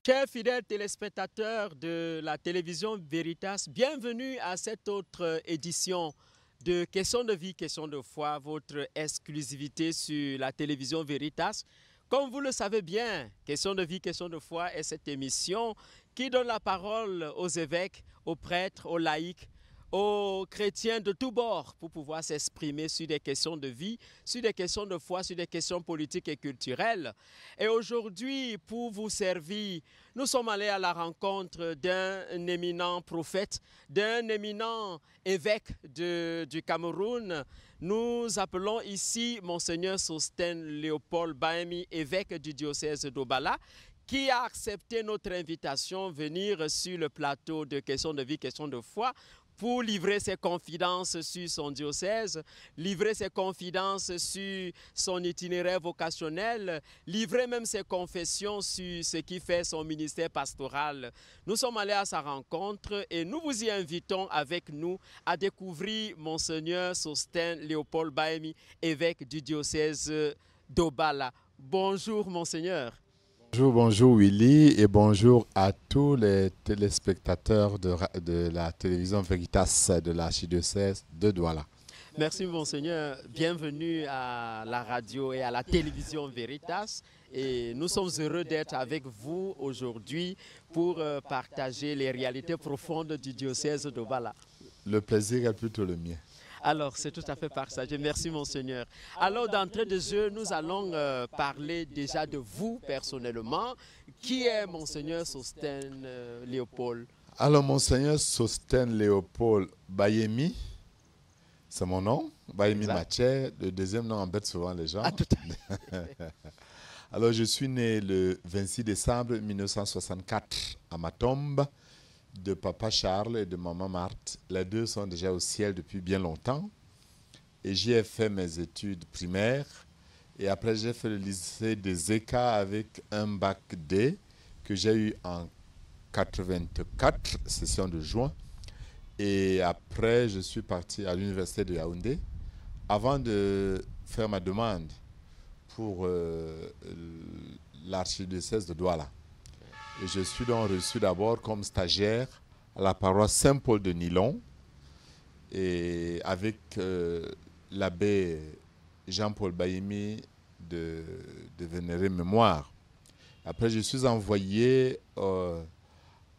Chers fidèles téléspectateurs de la télévision Veritas, bienvenue à cette autre édition de Questions de vie, questions de foi, votre exclusivité sur la télévision Veritas. Comme vous le savez bien, Questions de vie, questions de foi est cette émission qui donne la parole aux évêques, aux prêtres, aux laïcs, aux chrétiens de tous bords pour pouvoir s'exprimer sur des questions de vie, sur des questions de foi, sur des questions politiques et culturelles. Et aujourd'hui, pour vous servir, nous sommes allés à la rencontre d'un éminent prophète, d'un éminent évêque du Cameroun. Nous appelons ici Monseigneur Sostène Léopold Bahemi, évêque du diocèse d'Obala, qui a accepté notre invitation de venir sur le plateau de Questions de vie, questions de foi, pour livrer ses confidences sur son diocèse, livrer ses confidences sur son itinéraire vocationnel, livrer même ses confessions sur ce qui fait son ministère pastoral. Nous sommes allés à sa rencontre et nous vous y invitons avec nous à découvrir Monseigneur Sostène Léopold Bahemi, évêque du diocèse d'Obala. Bonjour Monseigneur. Bonjour, bonjour Willy et bonjour à tous les téléspectateurs de la télévision Veritas de l'archidiocèse de Douala. Merci Monseigneur, bienvenue à la radio et à la télévision Veritas. Et nous sommes heureux d'être avec vous aujourd'hui pour partager les réalités profondes du diocèse d'Obala. Le plaisir est plutôt le mien. Alors, c'est tout à fait partagé. Merci, Monseigneur. Alors, d'entrée de jeu, nous allons parler déjà de vous personnellement. Qui est Monseigneur Sostène Léopold? Alors, Monseigneur Sostène Léopold Bahemi, c'est mon nom. Bahemi Mathieu, le deuxième nom embête souvent les gens. Ah, tout à fait. Alors, je suis né le 26 décembre 1964 à Matombe, de papa Charles et de maman Marthe. Les deux sont déjà au ciel depuis bien longtemps. Et j'y ai fait mes études primaires. Et après, j'ai fait le lycée des ECA avec un bac D que j'ai eu en 84, session de juin. Et après, je suis parti à l'université de Yaoundé avant de faire ma demande pour l'archidiocèse de Douala. Et je suis donc reçu d'abord comme stagiaire à la paroisse Saint-Paul de Nilon et avec l'abbé Jean-Paul Bahemi de vénérée mémoire. Après, je suis envoyé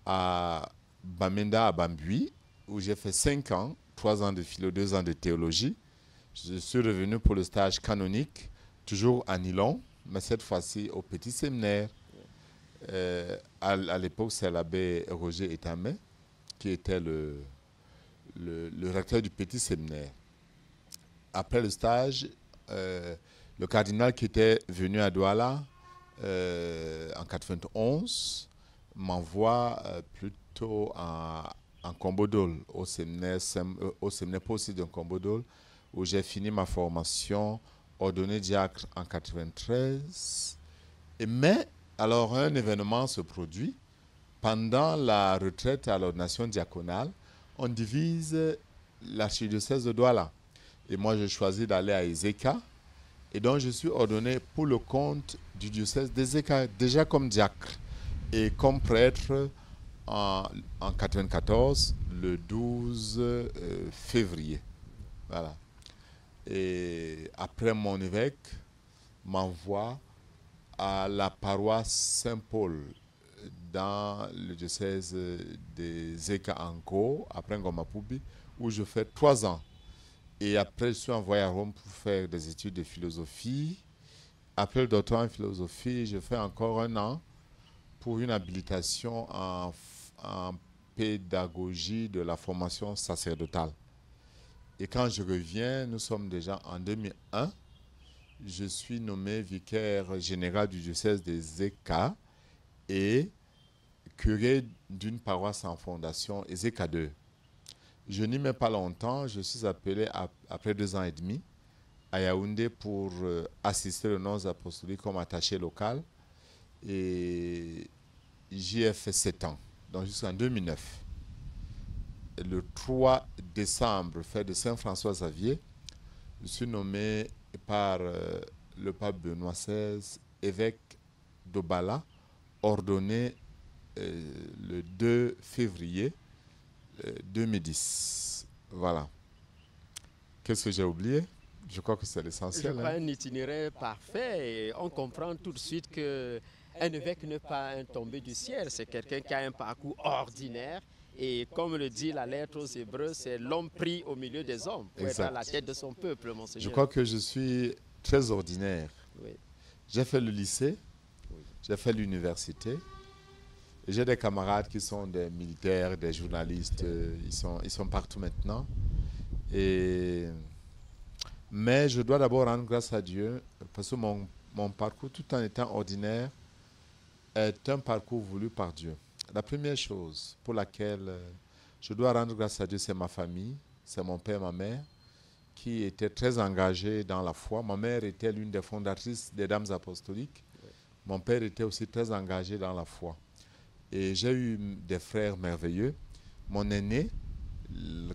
à Bamenda, à Bambui, où j'ai fait 5 ans, 3 ans de philo, 2 ans de théologie. Je suis revenu pour le stage canonique, toujours à Nilon, mais cette fois-ci au petit séminaire. À l'époque, c'est l'abbé Roger Etamé qui était le recteur du petit séminaire. Après le stage, le cardinal qui était venu à Douala en 91 m'envoie plutôt en Combodole, au séminaire possible de Combodole, où j'ai fini ma formation ordonné diacre en 93. Alors, un événement se produit. Pendant la retraite à l'ordination diaconale, on divise l'archidiocèse de Douala. Et moi, j'ai choisi d'aller à Ezeka. Et donc, je suis ordonné pour le compte du diocèse d'Ezeka, déjà comme diacre et comme prêtre en 94, le 12 février. Voilà. Et après, mon évêque m'envoie à la paroisse Saint-Paul dans le diocèse de Zeka-Anko, après Ngoma-Pubi, où je fais 3 ans. Et après, je suis envoyé à Rome pour faire des études de philosophie. Après le doctorat en philosophie, je fais encore 1 an pour une habilitation en pédagogie de la formation sacerdotale. Et quand je reviens, nous sommes déjà en 2001. Je suis nommé vicaire général du diocèse des Zeka et curé d'une paroisse en fondation, Ezeka 2. Je n'y mets pas longtemps, je suis appelé après 2 ans et demi à Yaoundé pour assister aux nonces apostoliques comme attaché local. Et j'y ai fait 7 ans, donc jusqu'en 2009. Le 3 décembre, fête de Saint-François Xavier, je suis nommé par le pape Benoît XVI, évêque d'Obala, ordonné le 2 février 2010. Voilà. Qu'est-ce que j'ai oublié? Je crois que c'est l'essentiel. Je crois un itinéraire parfait et on comprend tout de suite qu'un évêque n'est pas un tombé du ciel, c'est quelqu'un qui a un parcours ordinaire et comme le dit la lettre aux Hébreux, c'est l'homme pris au milieu des hommes pour être à la tête de son peuple, monseigneur. Je crois que je suis très ordinaire. Oui. J'ai fait le lycée, j'ai fait l'université. J'ai des camarades qui sont des militaires, des journalistes, ils sont partout maintenant. Mais je dois d'abord rendre grâce à Dieu parce que mon parcours, tout en étant ordinaire, est un parcours voulu par Dieu. La première chose pour laquelle je dois rendre grâce à Dieu, c'est ma famille, c'est mon père et ma mère qui étaient très engagés dans la foi. Ma mère était l'une des fondatrices des Dames apostoliques. Mon père était aussi très engagé dans la foi. Et j'ai eu des frères merveilleux. Mon aîné,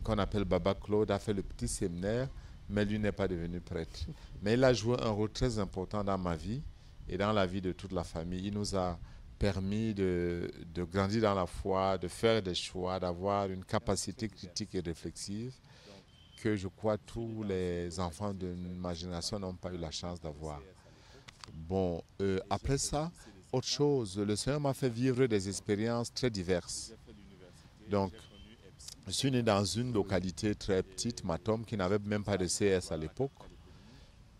qu'on appelle Baba Claude, a fait le petit séminaire, mais lui n'est pas devenu prêtre. Mais il a joué un rôle très important dans ma vie et dans la vie de toute la famille. Il nous a permis de grandir dans la foi, de faire des choix, d'avoir une capacité critique et réflexive que je crois tous les enfants de ma génération n'ont pas eu la chance d'avoir. Bon, après ça, autre chose, le Seigneur m'a fait vivre des expériences très diverses. Donc, je suis né dans une localité très petite, Matom, qui n'avait même pas de CS à l'époque.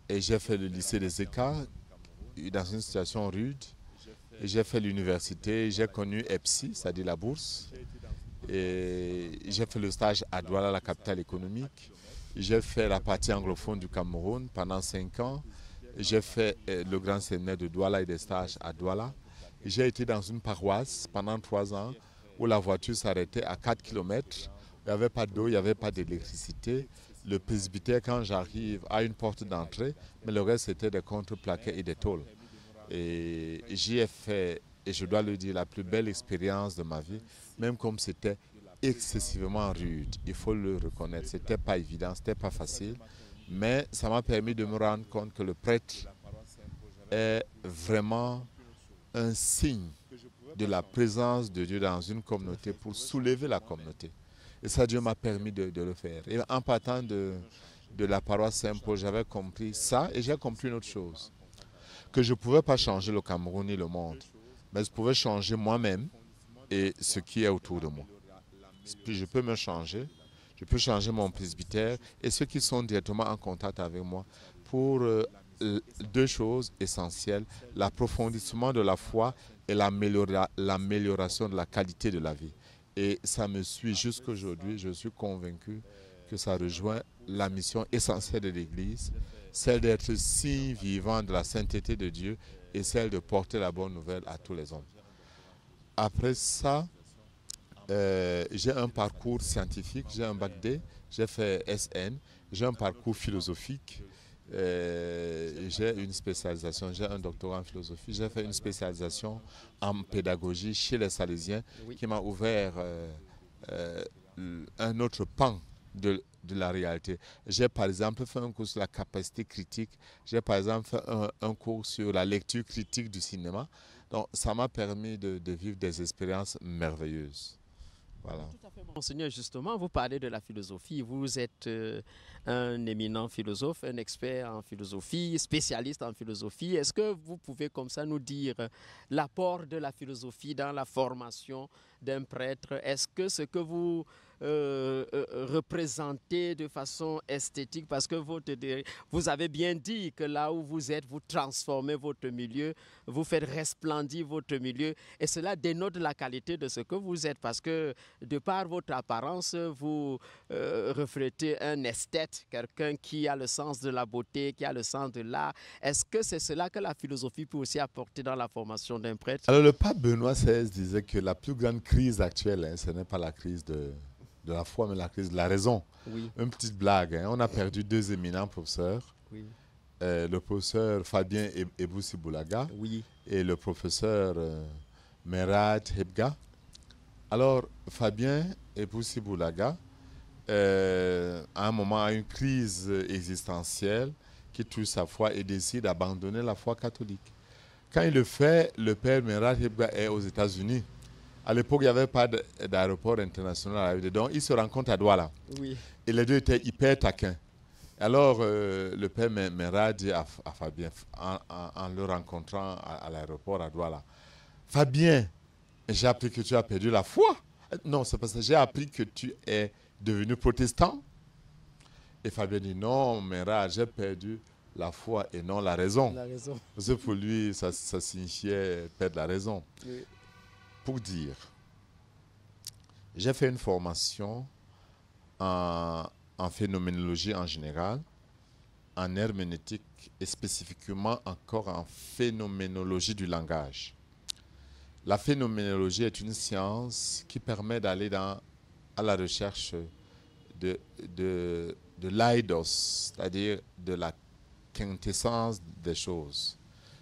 Et j'ai fait le lycée des Écarts, dans une situation rude. Et j'ai fait l'université, j'ai connu EPSI, c'est-à-dire la bourse. Et j'ai fait le stage à Douala, la capitale économique. J'ai fait la partie anglophone du Cameroun pendant 5 ans. J'ai fait le grand séminaire de Douala et des stages à Douala. J'ai été dans une paroisse pendant 3 ans où la voiture s'arrêtait à 4 km. Il n'y avait pas d'eau, il n'y avait pas d'électricité. Le presbytère, quand j'arrive, a une porte d'entrée, mais le reste, c'était des contreplaqués et des tôles. Et j'y ai fait, et je dois le dire, la plus belle expérience de ma vie, même comme c'était excessivement rude. Il faut le reconnaître. Ce n'était pas évident, ce n'était pas facile. Mais ça m'a permis de me rendre compte que le prêtre est vraiment un signe de la présence de Dieu dans une communauté pour soulever la communauté. Et ça, Dieu m'a permis de le faire. Et en partant de la paroisse Saint-Paul, j'avais compris ça et j'ai compris une autre chose. Que je ne pouvais pas changer le Cameroun ni le monde, mais je pouvais changer moi-même et ce qui est autour de moi. Puis je peux me changer, je peux changer mon presbytère et ceux qui sont directement en contact avec moi pour 2 choses essentielles, l'approfondissement de la foi et l'amélioration de la qualité de la vie. Et ça me suit jusqu'à aujourd'hui. Je suis convaincu que ça rejoint la mission essentielle de l'Église, celle d'être signe vivant de la sainteté de Dieu et celle de porter la bonne nouvelle à tous les hommes. Après ça, j'ai un parcours scientifique, j'ai un bac D, j'ai fait SN, j'ai un parcours philosophique, j'ai une spécialisation, j'ai un doctorat en philosophie, j'ai fait une spécialisation en pédagogie chez les Salésiens qui m'a ouvert un autre pan de la réalité. J'ai par exemple fait un cours sur la capacité critique, j'ai par exemple fait un cours sur la lecture critique du cinéma. Donc ça m'a permis de vivre des expériences merveilleuses. Voilà. Tout à fait, monseigneur, justement, vous parlez de la philosophie. Vous êtes un éminent philosophe, un expert en philosophie, spécialiste en philosophie. Est-ce que vous pouvez comme ça nous dire l'apport de la philosophie dans la formation d'un prêtre? Est-ce que ce que vous représentez de façon esthétique, parce que vous avez bien dit que là où vous êtes, vous transformez votre milieu, vous faites resplendir votre milieu, et cela dénote la qualité de ce que vous êtes, parce que de par votre apparence, vous reflétez un esthète, quelqu'un qui a le sens de la beauté, qui a le sens de l'art. Est-ce que c'est cela que la philosophie peut aussi apporter dans la formation d'un prêtre? Alors le pape Benoît XVI disait que la plus grande crise actuelle, ce n'est pas la crise de la foi, mais la crise de la raison. Oui. Une petite blague, on a perdu 2 éminents professeurs, Oui. Le professeur Fabien Eboussi Boulaga Oui. et le professeur Merat Hebga. Alors Fabien Eboussi Boulaga, à un moment, a une crise existentielle qui touche sa foi et décide d'abandonner la foi catholique. Quand il le fait, le père Merat Hebga est aux États-Unis. À l'époque, il n'y avait pas d'aéroport international à la ville. Donc, ils se rencontrent à Douala. Oui. Et les deux étaient hyper taquins. Alors, le père Mera dit à Fabien, en le rencontrant à l'aéroport à Douala, Fabien, j'ai appris que tu as perdu la foi. Non, c'est parce que j'ai appris que tu es devenu protestant. Et Fabien dit, non, Mera, j'ai perdu la foi et non la raison. La raison. Parce que pour lui, ça signifiait perdre la raison. Oui. Pour dire, j'ai fait une formation en phénoménologie en général, en herméneutique et spécifiquement encore en phénoménologie du langage. La phénoménologie est une science qui permet d'aller à la recherche de l'eidos, c'est-à-dire de la quintessence des choses.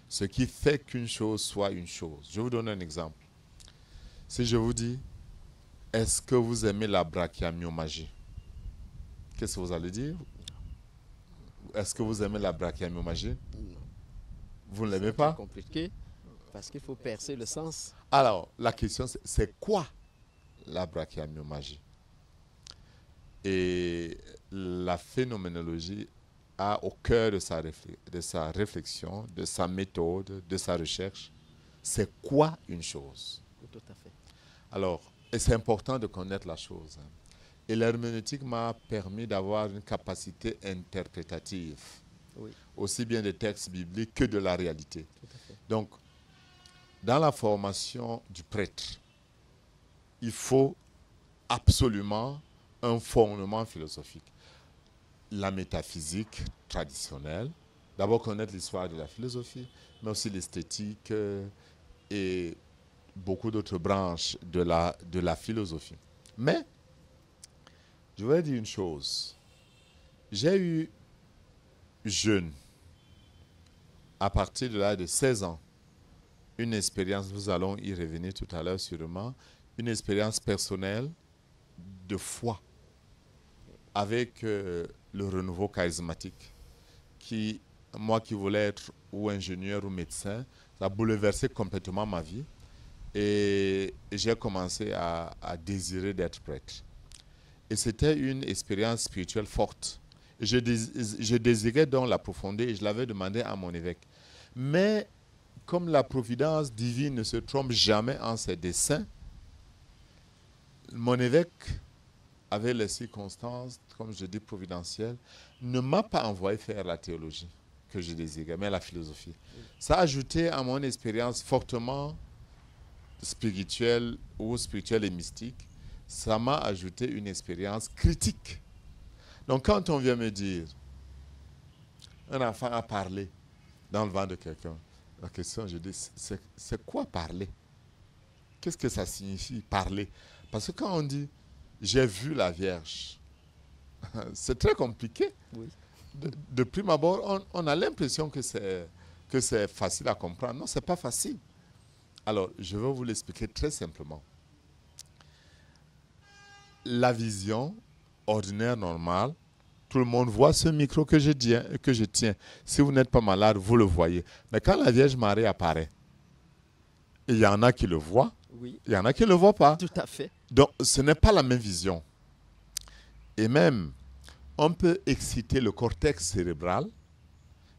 Ce qui fait qu'une chose soit une chose. Je vous donne un exemple. Si je vous dis, est-ce que vous aimez la brachiomyomagie? Qu'est-ce que vous allez dire? Est-ce que vous aimez la brachiomyomagie? Non. Vous ne l'aimez pas? C'est compliqué parce qu'il faut percer le sens. Alors, la question c'est quoi la brachiomyomagie? Et la phénoménologie a au cœur de sa réflexion, de sa méthode, de sa recherche, c'est quoi une chose? Tout à fait. Alors, et c'est important de connaître la chose. Et l'herméneutique m'a permis d'avoir une capacité interprétative, Oui. aussi bien des textes bibliques que de la réalité. Tout à fait. Donc, dans la formation du prêtre, il faut absolument un fondement philosophique. La métaphysique traditionnelle, d'abord connaître l'histoire de la philosophie, mais aussi l'esthétique et beaucoup d'autres branches de la philosophie. Mais, je voudrais dire une chose. J'ai eu jeune, à partir de l'âge de 16 ans, une expérience, nous allons y revenir tout à l'heure sûrement, une expérience personnelle de foi avec le renouveau charismatique qui, moi qui voulais être ou ingénieur ou médecin, ça a bouleversé complètement ma vie et j'ai commencé à désirer d'être prêtre. Et c'était une expérience spirituelle forte. Je désirais donc l'approfondir et je l'avais demandé à mon évêque. Mais comme la providence divine ne se trompe jamais en ses desseins, mon évêque, avec les circonstances, comme je dis, providentielles, ne m'a pas envoyé faire la théologie que je désirais, mais la philosophie. Ça a ajouté à mon expérience fortement spirituelle ou spirituelle et mystique, ça m'a ajouté une expérience critique. Donc quand on vient me dire, un enfant a parlé dans le ventre de quelqu'un, la question, je dis, c'est quoi parler? Qu'est-ce que ça signifie, parler? Parce que quand on dit, j'ai vu la Vierge, c'est très compliqué. Oui. De prime abord, on a l'impression que c'est facile à comprendre. Non, ce n'est pas facile. Alors, je vais vous l'expliquer très simplement. La vision ordinaire, normale, tout le monde voit ce micro que je tiens. Si vous n'êtes pas malade, vous le voyez. Mais quand la Vierge Marie apparaît, il y en a qui le voient, Oui. il y en a qui ne le voient pas. Tout à fait. Donc, ce n'est pas la même vision. Et même, on peut exciter le cortex cérébral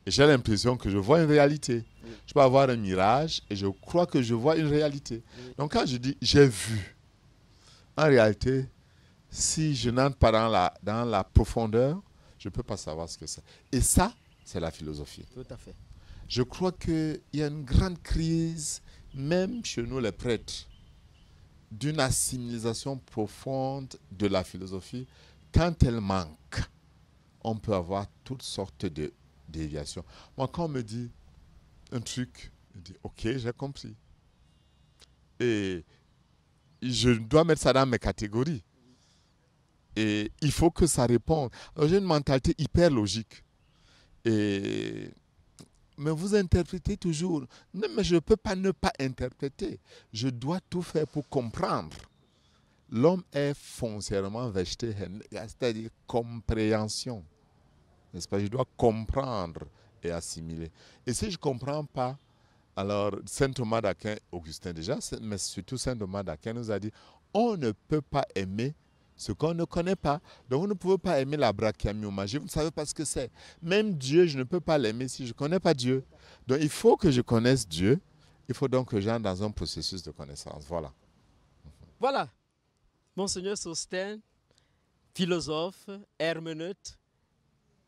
et j'ai l'impression que je vois une réalité. Oui. Je peux avoir un mirage et je crois que je vois une réalité. Oui. Donc, quand je dis « j'ai vu », en réalité, si je n'entre pas dans la profondeur, je ne peux pas savoir ce que c'est. Et ça, c'est la philosophie. Tout à fait. Je crois qu'il y a une grande crise, même chez nous les prêtres, d'une assimilation profonde de la philosophie. Quand elle manque, on peut avoir toutes sortes de déviations. Moi, quand on me dit un truc, je dis, ok, j'ai compris. Et je dois mettre ça dans mes catégories. Et il faut que ça réponde. Alors, j'ai une mentalité hyper logique. Mais vous interprétez toujours. Non, mais je ne peux pas ne pas interpréter. Je dois tout faire pour comprendre. L'homme est foncièrement végétarien, c'est-à-dire compréhension. N'est-ce pas? Je dois comprendre et assimiler. Et si je ne comprends pas, Alors, saint Thomas d'Aquin, Augustin déjà, mais surtout saint Thomas d'Aquin nous a dit, on ne peut pas aimer ce qu'on ne connaît pas. Donc, vous ne pouvez pas aimer la brachiomyalgie, vous ne savez pas ce que c'est. Même Dieu, je ne peux pas l'aimer si je ne connais pas Dieu. Donc, il faut que je connaisse Dieu. Il faut donc que j'entre dans un processus de connaissance. Voilà. Voilà, Monseigneur Sosthène, philosophe, herméneute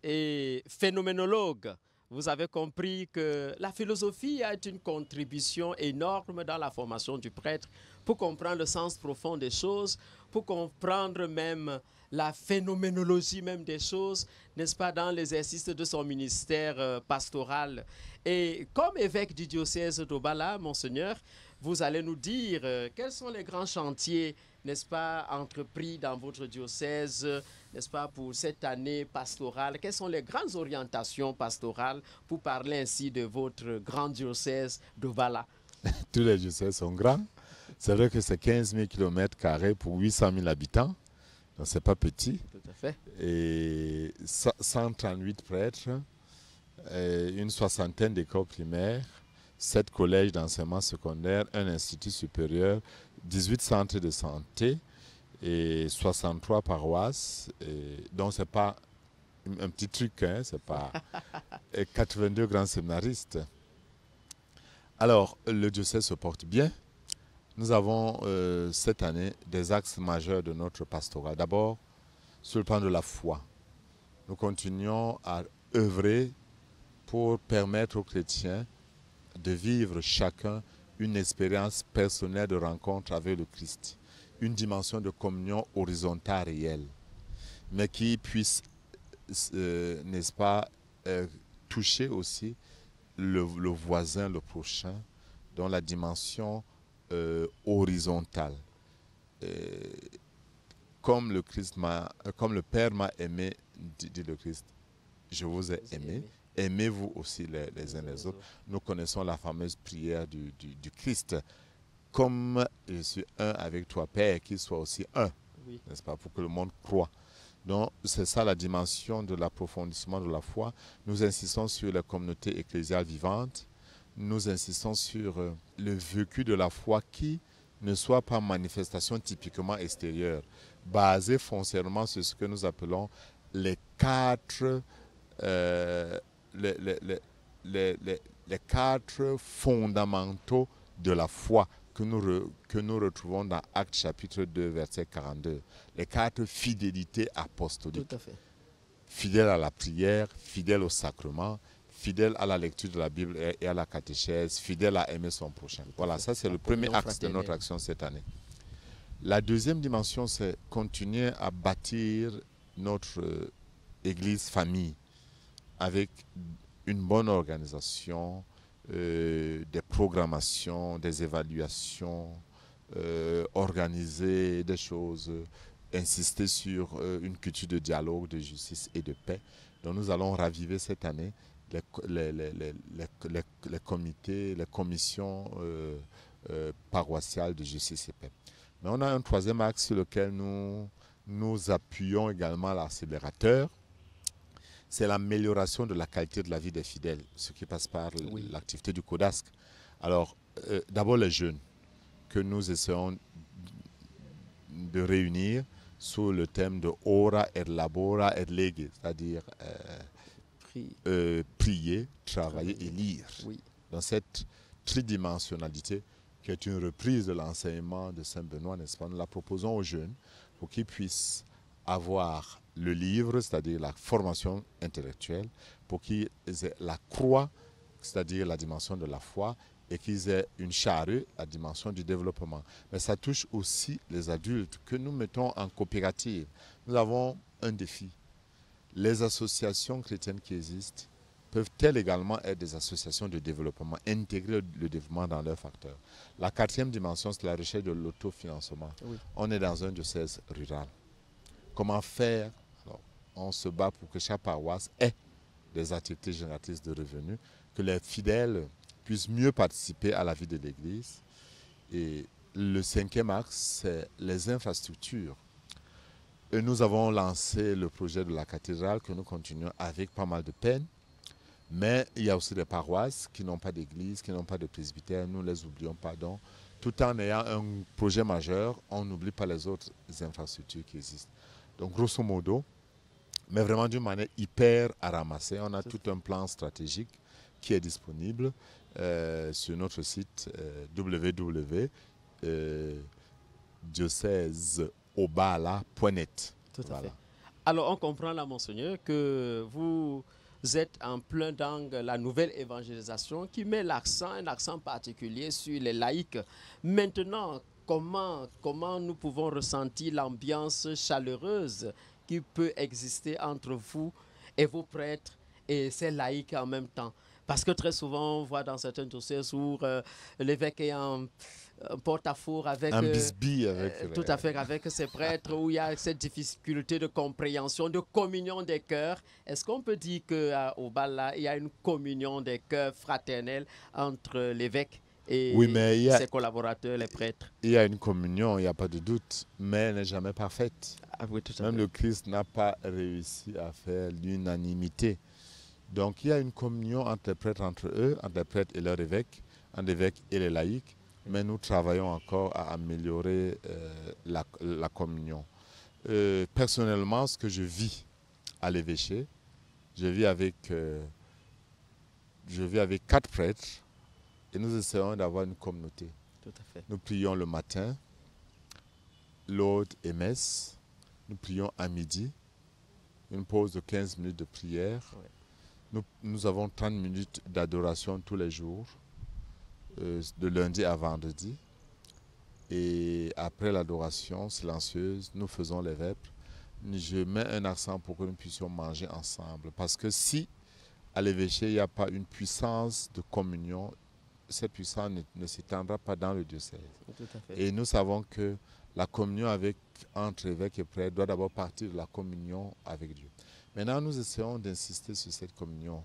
et phénoménologue. Vous avez compris que la philosophie a une contribution énorme dans la formation du prêtre pour comprendre le sens profond des choses, pour comprendre même la phénoménologie même des choses, n'est-ce pas, dans l'exercice de son ministère pastoral. Et comme évêque du diocèse d'Obala, Monseigneur, vous allez nous dire quels sont les grands chantiers, n'est-ce pas, entrepris dans votre diocèse, n'est-ce pas, pour cette année pastorale. Quelles sont les grandes orientations pastorales pour parler ainsi de votre grand diocèse d'Obala? Tous les diocèses sont grands. C'est vrai que c'est 15 000 km² pour 800 000 habitants. Donc, c'est pas petit. Tout à fait. Et 138 prêtres, une soixantaine d'écoles primaires, 7 collèges d'enseignement secondaire, un institut supérieur, 18 centres de santé et 63 paroisses. Donc, c'est pas un petit truc, hein, c'est pas. Et 82 grands séminaristes. Alors, le diocèse se porte bien. Nous avons cette année des axes majeurs de notre pastorat. D'abord, sur le plan de la foi. Nous continuons à œuvrer pour permettre aux chrétiens de vivre chacun une expérience personnelle de rencontre avec le Christ. Une dimension de communion horizontale réelle, mais qui puisse, n'est-ce pas, toucher aussi le voisin, le prochain, dans la dimension horizontale. Comme le Père m'a aimé, dit le Christ, je vous ai aimé. Aimez-vous aussi les uns les autres. Nous connaissons la fameuse prière du Christ. Comme je suis un avec toi, Père, qu'il soit aussi un, oui, n'est-ce pas, pour que le monde croie. Donc, c'est ça la dimension de l'approfondissement de la foi. Nous insistons sur la communauté ecclésiale vivante. Nous insistons sur le vécu de la foi qui ne soit pas manifestation typiquement extérieure, basée foncièrement sur ce que nous appelons les quatre fondamentaux de la foi que nous retrouvons dans Actes chapitre 2, verset 42. Les 4 fidélités apostoliques. Tout à fait. Fidèle à la prière, fidèle au sacrement, fidèle à la lecture de la Bible et à la catéchèse, fidèle à aimer son prochain. Voilà, ça c'est le premier axe de notre action cette année. La deuxième dimension, c'est continuer à bâtir notre église famille avec une bonne organisation, des programmations, des évaluations, organiser des choses, insister sur une culture de dialogue, de justice et de paix. Donc nous allons raviver cette année les comités, les commissions paroissiales de justice et paix. Mais on a un troisième axe sur lequel nous appuyons également l'accélérateur. C'est l'amélioration de la qualité de la vie des fidèles, ce qui passe par l'activité du CODASC. Alors, d'abord les jeunes, que nous essayons de réunir sous le thème de Ora et Labora et Lege, c'est-à-dire prier, travailler et lire. Oui. Dans cette tridimensionnalité, qui est une reprise de l'enseignement de Saint Benoît, n'est-ce pas, nous la proposons aux jeunes pour qu'ils puissent avoir le livre, c'est-à-dire la formation intellectuelle, pour qu'ils aient la croix, c'est-à-dire la dimension de la foi, et qu'ils aient une charrue, la dimension du développement. Mais ça touche aussi les adultes que nous mettons en coopérative. Nous avons un défi. Les associations chrétiennes qui existent peuvent-elles également être des associations de développement, intégrer le développement dans leurs facteurs. La quatrième dimension, c'est la recherche de l'autofinancement. Oui. On est dans un diocèse rural. Comment faire? Alors, on se bat pour que chaque paroisse ait des activités génératrices de revenus, que les fidèles puissent mieux participer à la vie de l'Église. Et le cinquième axe, c'est les infrastructures. Et nous avons lancé le projet de la cathédrale que nous continuons avec pas mal de peine. Mais il y a aussi des paroisses qui n'ont pas d'église, qui n'ont pas de presbytère. Nous ne les oublions pas. Donc, tout en ayant un projet majeur, on n'oublie pas les autres infrastructures qui existent. Donc, grosso modo, mais vraiment d'une manière hyper à ramasser, on a tout un plan stratégique qui est disponible sur notre site www.dioceseobala.net. Tout à fait. Alors, on comprend là, Monseigneur, que vous êtes en plein dans la nouvelle évangélisation qui met un accent particulier sur les laïcs. Maintenant, comment nous pouvons ressentir l'ambiance chaleureuse qui peut exister entre vous et vos prêtres et ces laïcs en même temps? Parce que très souvent, on voit dans certains diocèses où l'évêque est en porte-à-faux avec... Un bisbille avec... tout à fait, avec ses prêtres, où il y a cette difficulté de compréhension, de communion des cœurs. Est-ce qu'on peut dire qu'au Bala, il y a une communion des cœurs fraternelle entre l'évêque et ses collaborateurs, les prêtres? Il y a une communion, il n'y a pas de doute, mais elle n'est jamais parfaite. Ah oui, tout à Même fait. le Christ n'a pas réussi à faire l'unanimité. Donc il y a une communion entre les prêtres entre eux, entre les prêtres et leur évêque, entre l'évêque et les laïcs, mais nous travaillons encore à améliorer la communion. Personnellement, ce que je vis à l'évêché, je vis avec 4 prêtres et nous essayons d'avoir une communauté. Tout à fait. Nous prions le matin, l'aude et messe, nous prions à midi, une pause de 15 minutes de prière. Ouais. Nous avons 30 minutes d'adoration tous les jours, de lundi à vendredi. Et après l'adoration silencieuse, nous faisons les vêpres. Je mets un accent pour que nous puissions manger ensemble. Parce que si à l'évêché, il n'y a pas une puissance de communion, cette puissance ne s'étendra pas dans le diocèse. Tout à fait. Et nous savons que la communion entre évêques et prêtres doit d'abord partir de la communion avec Dieu. Maintenant, nous essayons d'insister sur cette communion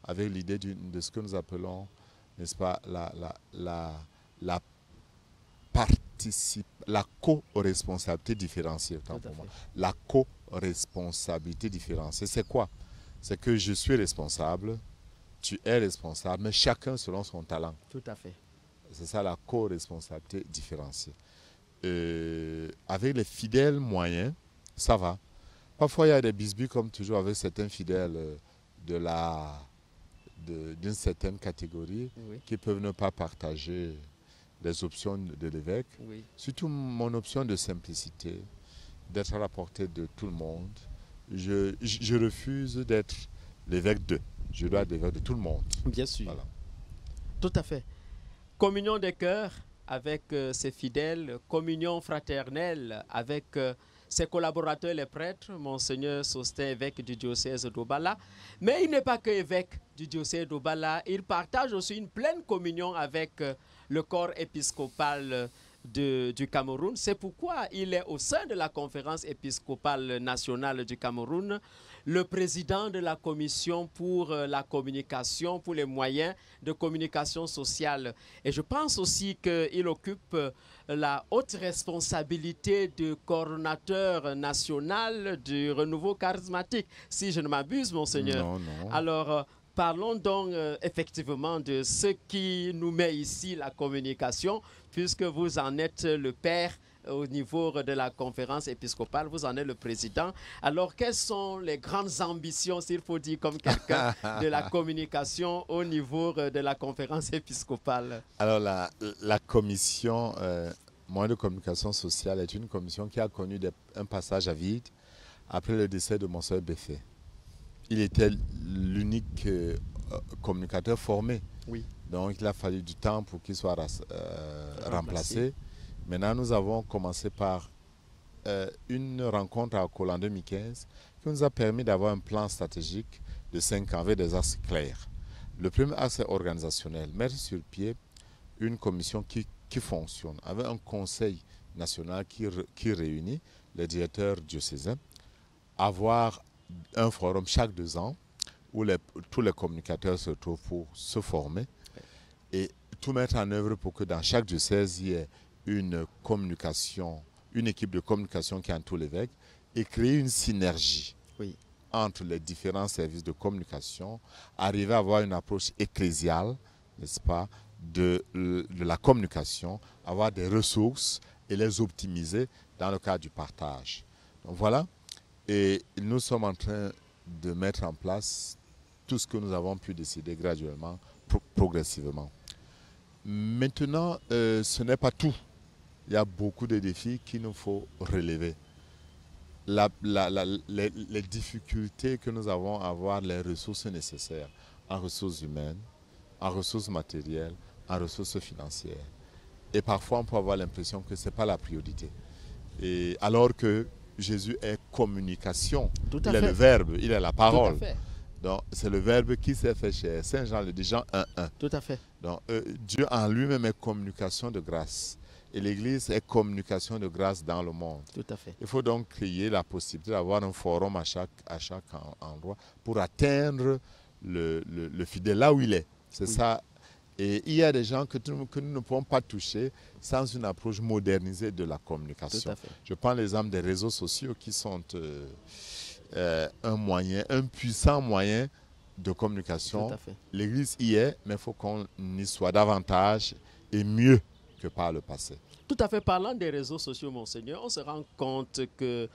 avec l'idée de ce que nous appelons, n'est-ce pas, la co-responsabilité différenciée. La co-responsabilité différenciée, c'est quoi? C'est que je suis responsable, tu es responsable, mais chacun selon son talent. Tout à fait. C'est ça la co-responsabilité différenciée. Avec les fidèles moyens, ça va. Parfois, il y a des bisbis, comme toujours, avec certains fidèles d'une certaine catégorie Oui. qui peuvent ne pas partager les options de l'évêque. Oui. Surtout mon option de simplicité, d'être à la portée de tout le monde. Je refuse d'être l'évêque de. Je dois être l'évêque de tout le monde. Bien sûr. Voilà. Tout à fait. Communion des cœurs avec ses fidèles, communion fraternelle avec ses collaborateurs, les prêtres, Monseigneur Sostin, évêque du diocèse d'Obala. Mais il n'est pas que évêque du diocèse d'Obala, il partage aussi une pleine communion avec le corps épiscopal du Cameroun. C'est pourquoi il est au sein de la conférence épiscopale nationale du Cameroun, le président de la commission pour la communication, pour les moyens de communication sociale. Et je pense aussi qu'il occupe la haute responsabilité de coordonnateur national du renouveau charismatique, si je ne m'abuse, Monseigneur. Non, non. Alors, parlons donc effectivement de ce qui nous met ici la communication, puisque vous en êtes le père au niveau de la conférence épiscopale, vous en êtes le président. Alors, quelles sont les grandes ambitions, s'il faut dire comme quelqu'un, de la communication au niveau de la conférence épiscopale? Alors, la commission moyens de communication sociale est une commission qui a connu un passage à vide après le décès de Monseigneur Beffet. Il était l'unique communicateur formé. Oui. Donc, il a fallu du temps pour qu'il soit remplacé. Maintenant, nous avons commencé par une rencontre à Col en 2015 qui nous a permis d'avoir un plan stratégique de 5 ans avec des axes clairs. Le premier axe est organisationnel. Mettre sur pied une commission qui fonctionne avec un conseil national qui réunit les directeurs diocésains. Avoir un forum chaque 2 ans où tous les communicateurs se retrouvent pour se former et tout mettre en œuvre pour que dans chaque diocèse, il y ait une équipe de communication qui entoure l'évêque et créer une synergie entre les différents services de communication, arriver à avoir une approche ecclésiale, n'est-ce pas, de la communication, avoir des ressources et les optimiser dans le cadre du partage. Donc voilà, et nous sommes en train de mettre en place tout ce que nous avons pu décider graduellement, progressivement. Maintenant, ce n'est pas tout. Il y a beaucoup de défis qu'il nous faut relever. Les difficultés que nous avons à avoir les ressources nécessaires en ressources humaines, en ressources matérielles, en ressources financières. Et parfois, on peut avoir l'impression que ce n'est pas la priorité. Et alors que Jésus est communication. Il est le Verbe, il est la parole. Donc, c'est le Verbe qui s'est fait chair. Saint Jean le dit, Jean 1:1. Tout à fait. Donc, Dieu en lui-même est communication de grâce. Et l'Église est communication de grâce dans le monde. Tout à fait. Il faut donc créer la possibilité d'avoir un forum à chaque endroit pour atteindre le fidèle là où il est. C'est ça. Et il y a des gens que nous ne pouvons pas toucher sans une approche modernisée de la communication. Tout à fait. Je prends l'exemple des réseaux sociaux qui sont un puissant moyen de communication. Tout à fait. L'Église y est, mais il faut qu'on y soit davantage et mieux que par le passé. Tout à fait. Parlant des réseaux sociaux, Monseigneur, on se rend compte que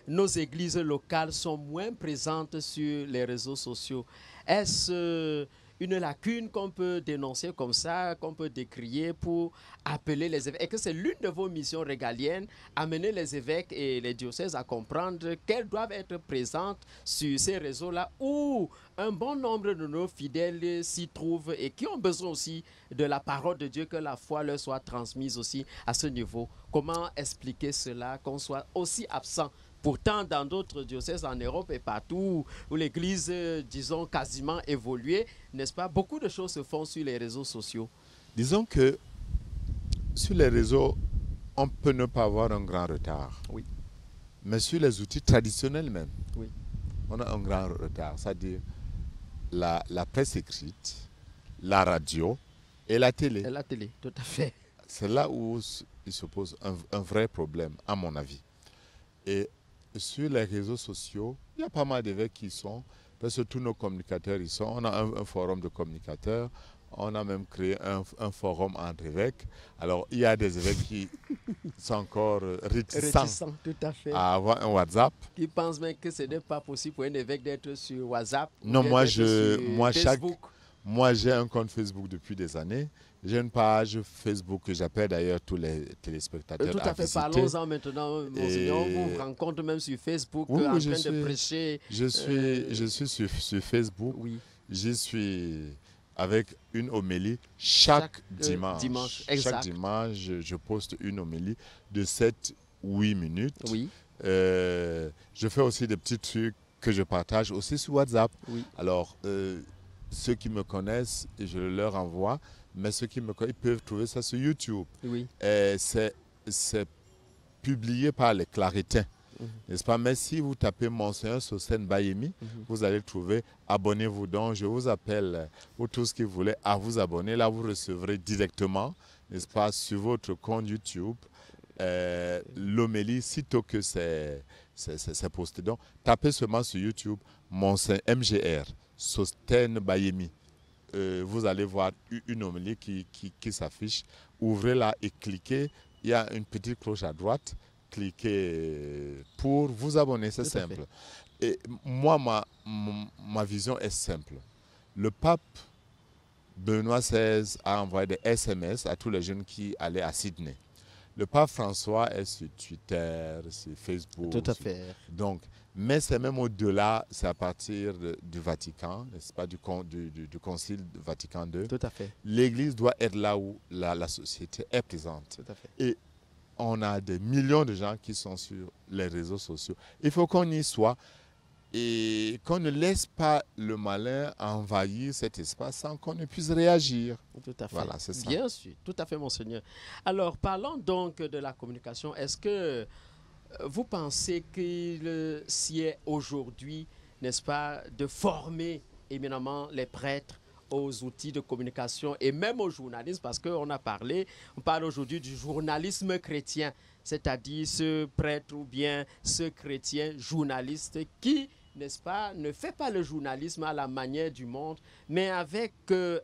nos églises locales sont moins présentes sur les réseaux sociaux. Est-ce une lacune qu'on peut dénoncer comme ça, qu'on peut décrier pour appeler les évêques? Et que c'est l'une de vos missions régaliennes, amener les évêques et les diocèses à comprendre qu'elles doivent être présentes sur ces réseaux-là où un bon nombre de nos fidèles s'y trouvent et qui ont besoin aussi de la parole de Dieu, que la foi leur soit transmise aussi à ce niveau. Comment expliquer cela, qu'on soit aussi absent? Pourtant, dans d'autres diocèses en Europe et partout où l'Église, disons, quasiment évolué, n'est-ce pas, beaucoup de choses se font sur les réseaux sociaux. Disons que sur les réseaux, on peut ne pas avoir un grand retard. Oui. Mais sur les outils traditionnels même, oui. On a un grand retard. C'est-à-dire la presse écrite, la radio et la télé. Et la télé, tout à fait. C'est là où il se pose un vrai problème, à mon avis. Et sur les réseaux sociaux, il y a pas mal d'évêques qui y sont, parce que tous nos communicateurs y sont. On a un forum de communicateurs, on a même créé un forum entre évêques. Alors, il y a des évêques qui sont encore réticents tout à fait. à avoir un WhatsApp. Qui pensent même que ce n'est pas possible pour un évêque d'être sur WhatsApp. Non, moi j'ai un compte Facebook depuis des années. J'ai une page Facebook que j'appelle d'ailleurs tous les téléspectateurs. Tout à fait, parlons-en maintenant, Monseigneur. On vous rencontre même sur Facebook en train de prêcher. Je suis sur Facebook. Oui. Je suis avec une homélie chaque dimanche. Exact. Chaque dimanche, je poste une homélie de 7-8 minutes. Oui. Je fais aussi des petits trucs que je partage aussi sur WhatsApp. Oui. Alors, ceux qui me connaissent, je leur envoie. Mais ceux qui me connaissent, ils peuvent trouver ça sur YouTube. Oui. C'est publié par les Clarétiens, n'est-ce pas? Mais si vous tapez Monseigneur Sosen Bayemi, vous allez trouver abonnez-vous donc. Je vous appelle, vous tous qui voulez, à vous abonner. Là, vous recevrez directement, n'est-ce pas, sur votre compte YouTube, l'homélie, sitôt que c'est posté. Donc, tapez seulement sur YouTube Monseigneur MGR Sosten Bayemi. Vous allez voir une homélie qui s'affiche. Ouvrez-la et cliquez. Il y a une petite cloche à droite. Cliquez pour vous abonner. C'est simple. Et moi, ma vision est simple. Le pape Benoît XVI a envoyé des SMS à tous les jeunes qui allaient à Sydney. Le pape François est sur Twitter, sur Facebook. Tout à fait. Donc, mais c'est même au-delà, c'est à partir du Vatican, n'est-ce pas, du Concile Vatican II. Tout à fait. L'Église doit être là où la société est présente. Tout à fait. Et on a des millions de gens qui sont sur les réseaux sociaux. Il faut qu'on y soit et qu'on ne laisse pas le malin envahir cet espace sans qu'on ne puisse réagir. Tout à fait. Voilà, c'est ça. Bien sûr, tout à fait, Monseigneur. Alors, parlons donc de la communication. Est-ce que vous pensez qu'il s'y est aujourd'hui, n'est-ce pas, de former éminemment les prêtres aux outils de communication et même aux journalistes, parce qu'on on parle aujourd'hui du journalisme chrétien, c'est-à-dire ce prêtre ou bien ce chrétien journaliste qui n'est-ce pas, ne fait pas le journalisme à la manière du monde, mais avec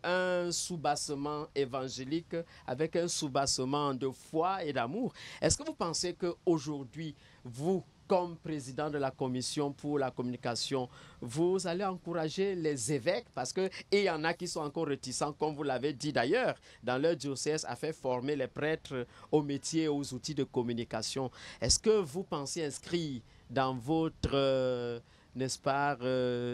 un soubassement évangélique, avec un soubassement de foi et d'amour. Est-ce que vous pensez qu'aujourd'hui, vous, comme président de la commission pour la communication, vous allez encourager les évêques, parce qu'il y en a qui sont encore réticents, comme vous l'avez dit d'ailleurs, dans leur diocèse, à faire former les prêtres aux métiers et aux outils de communication. Est-ce que vous pensez inscrire dans votre, n'est-ce pas,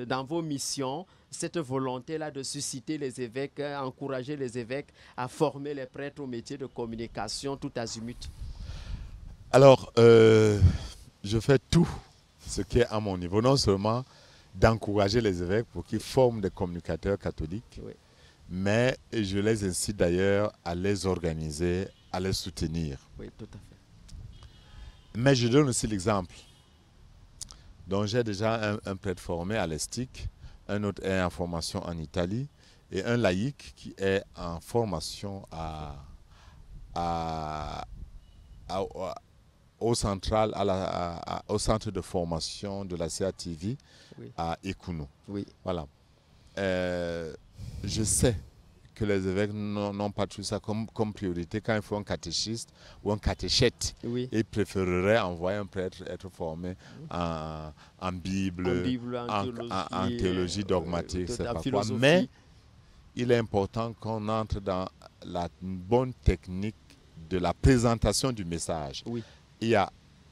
dans vos missions, cette volonté-là de susciter les évêques, encourager les évêques à former les prêtres aux métiers de communication tout azimut? Alors, je fais tout ce qui est à mon niveau, non seulement d'encourager les évêques pour qu'ils forment des communicateurs catholiques, Oui. mais je les incite d'ailleurs à les organiser, à les soutenir. Oui, tout à fait. Mais je donne aussi l'exemple. Donc j'ai déjà un prêtre formé à l'ESTIC, un autre est en formation en Italie, et un laïc qui est en formation au centre de formation de la CATV, Oui. à Ekounou. Oui. Voilà. Je sais que les évêques n'ont pas tout ça comme priorité. Quand il faut un catéchiste ou un catéchète, Oui. ils préféreraient envoyer un prêtre être formé en Bible, en théologie dogmatique, c'est pas quoi. Mais il est important qu'on entre dans la bonne technique de la présentation du message. Oui. Il y a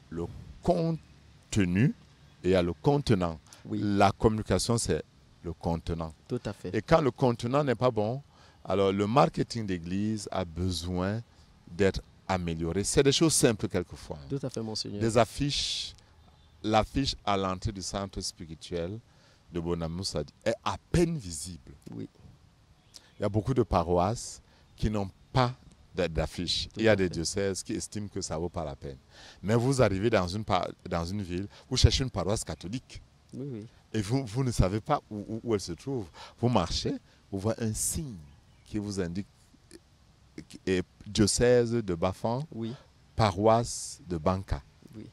le contenu et il y a le contenant. Oui. La communication, c'est le contenant. Tout à fait. Et quand le contenant n'est pas bon, alors le marketing d'église a besoin d'être amélioré. C'est des choses simples quelquefois. Tout à fait, monseigneur. Des affiches, l'affiche à l'entrée du centre spirituel de Bonamoussadi est à peine visible. Oui. Il y a beaucoup de paroisses qui n'ont pas d'affiches. Il y a des diocèses qui estiment que ça ne vaut pas la peine. Mais vous arrivez dans une ville, vous cherchez une paroisse catholique. Oui, oui. Et vous ne savez pas où elle se trouve. Vous marchez, vous voyez un signe qui vous indique diocèse de Bafan, oui. Paroisse de Banca. Oui.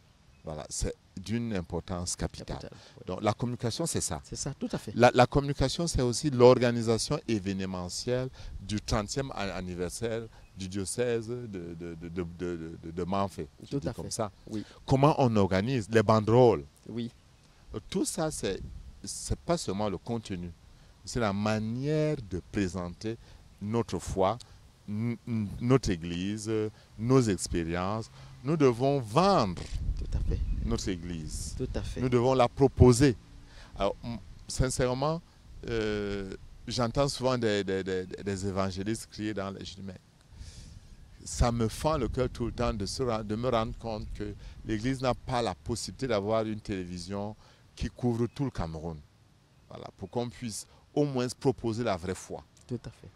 Voilà, c'est d'une importance capitale. Oui. Donc la communication, c'est ça. C'est ça, tout à fait. La communication, c'est aussi l'organisation événementielle du 30e anniversaire du diocèse de Manfé. Tout à fait. Comme ça. Oui. Comment on organise les banderoles. Oui. Tout ça, c'est pas seulement le contenu, c'est la manière de présenter notre foi, notre Église, nos expériences. Nous devons vendre tout à fait. notre Église. Tout à fait. Nous devons la proposer. Alors, sincèrement, j'entends souvent des évangélistes crier dans les... Je dis, mais ça me fend le cœur tout le temps de me rendre compte que l'Église n'a pas la possibilité d'avoir une télévision qui couvre tout le Cameroun. Voilà, pour qu'on puisse au moins proposer la vraie foi. Tout à fait.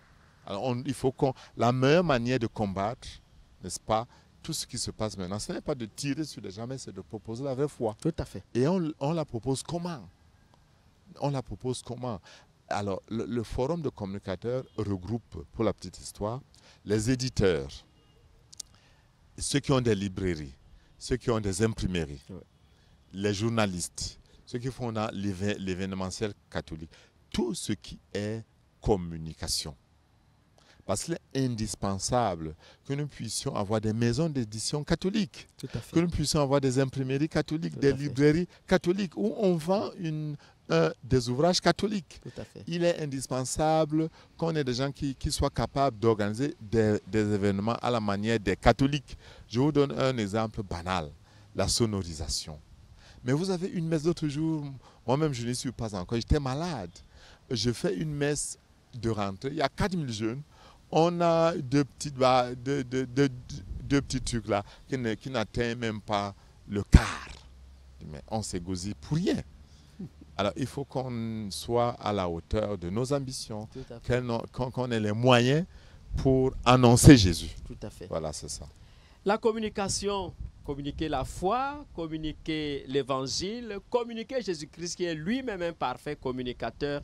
Alors, il faut la meilleure manière de combattre, n'est-ce pas, tout ce qui se passe maintenant, ce n'est pas de tirer sur les gens, mais c'est de proposer la vraie foi. Tout à fait. Et on la propose comment? On la propose comment? Alors, le forum de communicateurs regroupe, pour la petite histoire, les éditeurs, ceux qui ont des librairies, ceux qui ont des imprimeries, les journalistes, ceux qui font dans l'événementiel catholique, tout ce qui est communication. Parce qu'il est indispensable que nous puissions avoir des maisons d'édition catholiques, que nous puissions avoir des imprimeries catholiques, des librairies catholiques où on vend des ouvrages catholiques. Il est indispensable qu'on ait des gens qui soient capables d'organiser des événements à la manière des catholiques. Je vous donne un exemple banal, la sonorisation. Mais vous avez une messe l'autre jour, moi-même je n'y suis pas encore, j'étais malade. Je fais une messe de rentrée, il y a 4000 jeunes, on a deux petits trucs là qui n'atteignent même pas le quart. Mais on s'égosille pour rien. Alors il faut qu'on soit à la hauteur de nos ambitions, qu'on ait les moyens pour annoncer Jésus. Tout à fait. Voilà, c'est ça. La communication, communiquer la foi, communiquer l'évangile, communiquer Jésus-Christ qui est lui-même un parfait communicateur.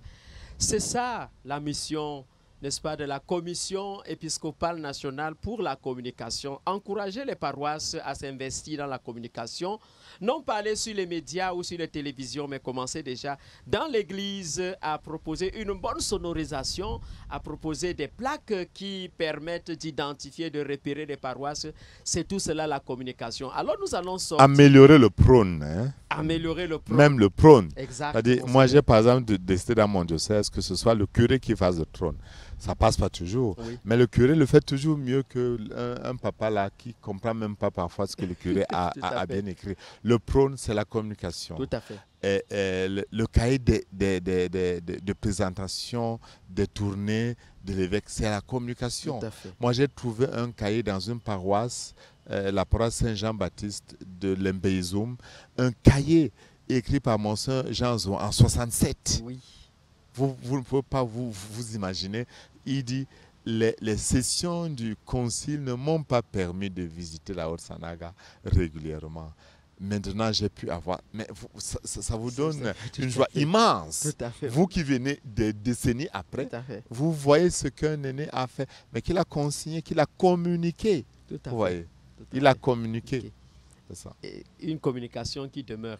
C'est ça la mission n'est-ce pas, de la Commission épiscopale nationale pour la communication. Encourager les paroisses à s'investir dans la communication, non pas aller sur les médias ou sur les télévisions, mais commencer déjà dans l'église à proposer une bonne sonorisation, à proposer des plaques qui permettent d'identifier, de repérer les paroisses. C'est tout cela la communication. Alors nous allons sortir... Améliorer le prône. Hein? Améliorer le prône. Même le prône. Exactement. Moi, j'ai par exemple décidé dans mon diocèse que ce soit le curé qui fasse le trône. Ça passe pas toujours. Oui. Mais le curé le fait toujours mieux qu'un papa là qui ne comprend même pas parfois ce que le curé a bien écrit. Le prône, c'est la communication. Tout à fait. Le cahier de présentation, des tournées de l'évêque, c'est la communication. Tout à fait. Moi, j'ai trouvé un cahier dans une paroisse, la paroisse Saint-Jean-Baptiste de Lembeïzoum, un cahier écrit par Monseigneur Jean Zouan en 67. Oui. Vous ne pouvez pas vous imaginer. Il dit, les sessions du concile ne m'ont pas permis de visiter la Haute-Sanaga régulièrement. Maintenant, j'ai pu avoir... Mais ça vous donne une joie immense. Tout à fait. Vous qui venez des décennies après, Tout à fait. vous voyez ce qu'un aîné a fait, mais qu'il a consigné, qu'il a communiqué. Tout à fait. Vous voyez, Tout à il fait. a communiqué. Ok. C'est ça. Et une communication qui demeure.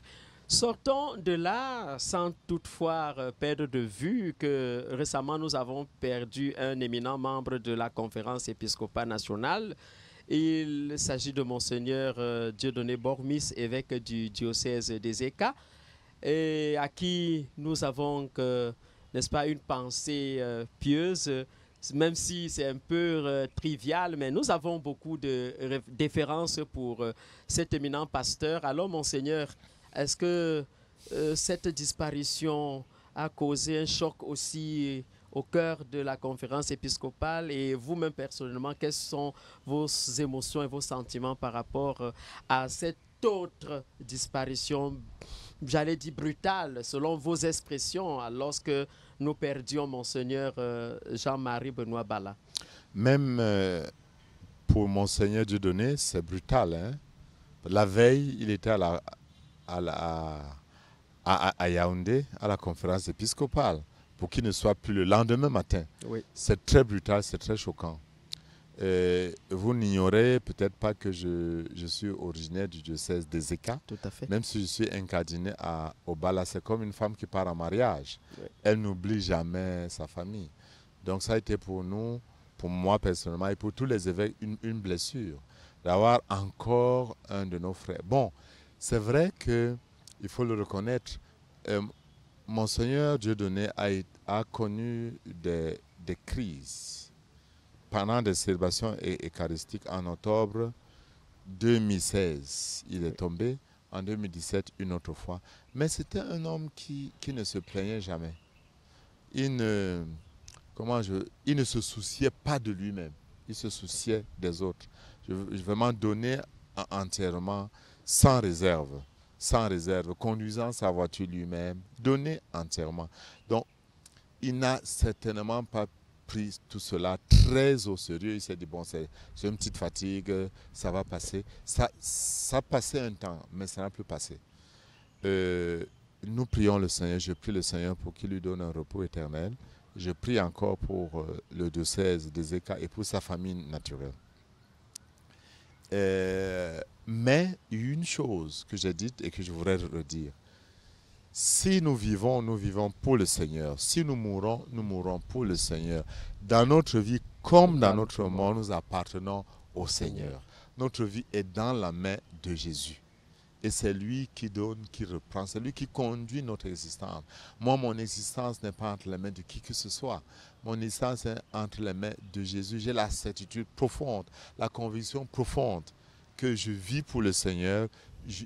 Sortons de là sans toutefois perdre de vue que récemment nous avons perdu un éminent membre de la conférence épiscopale nationale. Il s'agit de Monseigneur Dieudonné Bormis, évêque du diocèse des Écas, et à qui nous avons, n'est-ce pas, une pensée pieuse, même si c'est un peu trivial, mais nous avons beaucoup de déférence pour cet éminent pasteur. Alors, Monseigneur, est-ce que cette disparition a causé un choc aussi au cœur de la conférence épiscopale, et vous-même personnellement, quelles sont vos émotions et vos sentiments par rapport à cette autre disparition, j'allais dire brutale, selon vos expressions, lorsque nous perdions Monseigneur Jean-Marie Benoît Bala? Même pour Monseigneur Dieudonné, c'est brutal. Hein? La veille, il était à Yaoundé, à la conférence épiscopale, pour qu'il ne soit plus le lendemain matin. Oui. C'est très brutal, c'est très choquant. Vous n'ignorez peut-être pas que je suis originaire du diocèse des Écas. Tout à fait. Même si je suis incardiné au Bala, c'est comme une femme qui part en mariage. Oui. Elle n'oublie jamais sa famille. Donc ça a été pour nous, pour moi personnellement et pour tous les évêques, une blessure d'avoir encore un de nos frères. Bon, c'est vrai qu'il faut le reconnaître, Monseigneur Dieudonné a connu des crises pendant des célébrations eucharistiques. En octobre 2016, il est tombé. En 2017, une autre fois. Mais c'était un homme qui ne se plaignait jamais. Il ne se souciait pas de lui-même. Il se souciait des autres. Je veux vraiment donner entièrement, sans réserve, conduisant sa voiture lui-même, donner entièrement. Donc, il n'a certainement pas pris tout cela très au sérieux. Il s'est dit, bon, c'est une petite fatigue, ça va passer. Ça passait un temps, mais ça n'a plus passé. Nous prions le Seigneur, je prie le Seigneur pour qu'il lui donne un repos éternel. Je prie encore pour le diocèse des Écas et pour sa famille naturelle. Mais il y a une chose que j'ai dite et que je voudrais redire. Si nous vivons pour le Seigneur. Si nous mourrons pour le Seigneur. Dans notre vie, comme dans notre mort, nous appartenons au Seigneur. Notre vie est dans la main de Jésus. Et c'est lui qui donne, qui reprend. C'est lui qui conduit notre existence. Moi, mon existence n'est pas entre les mains de qui que ce soit. Mon existence est entre les mains de Jésus. J'ai la certitude profonde, la conviction profonde que je vis pour le Seigneur.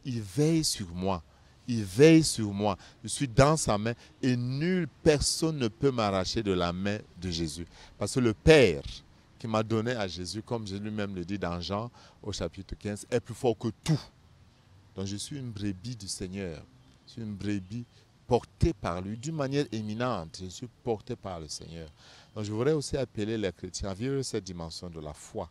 Il veille sur moi. Il veille sur moi. Je suis dans sa main et personne ne peut m'arracher de la main de Jésus. Parce que le Père qui m'a donné à Jésus, comme Jésus lui-même le dit dans Jean au chapitre 15, est plus fort que tout. Donc je suis une brebis du Seigneur. Je suis une brebis portée par lui d'une manière éminente. Je suis porté par le Seigneur. Donc je voudrais aussi appeler les chrétiens à vivre cette dimension de la foi,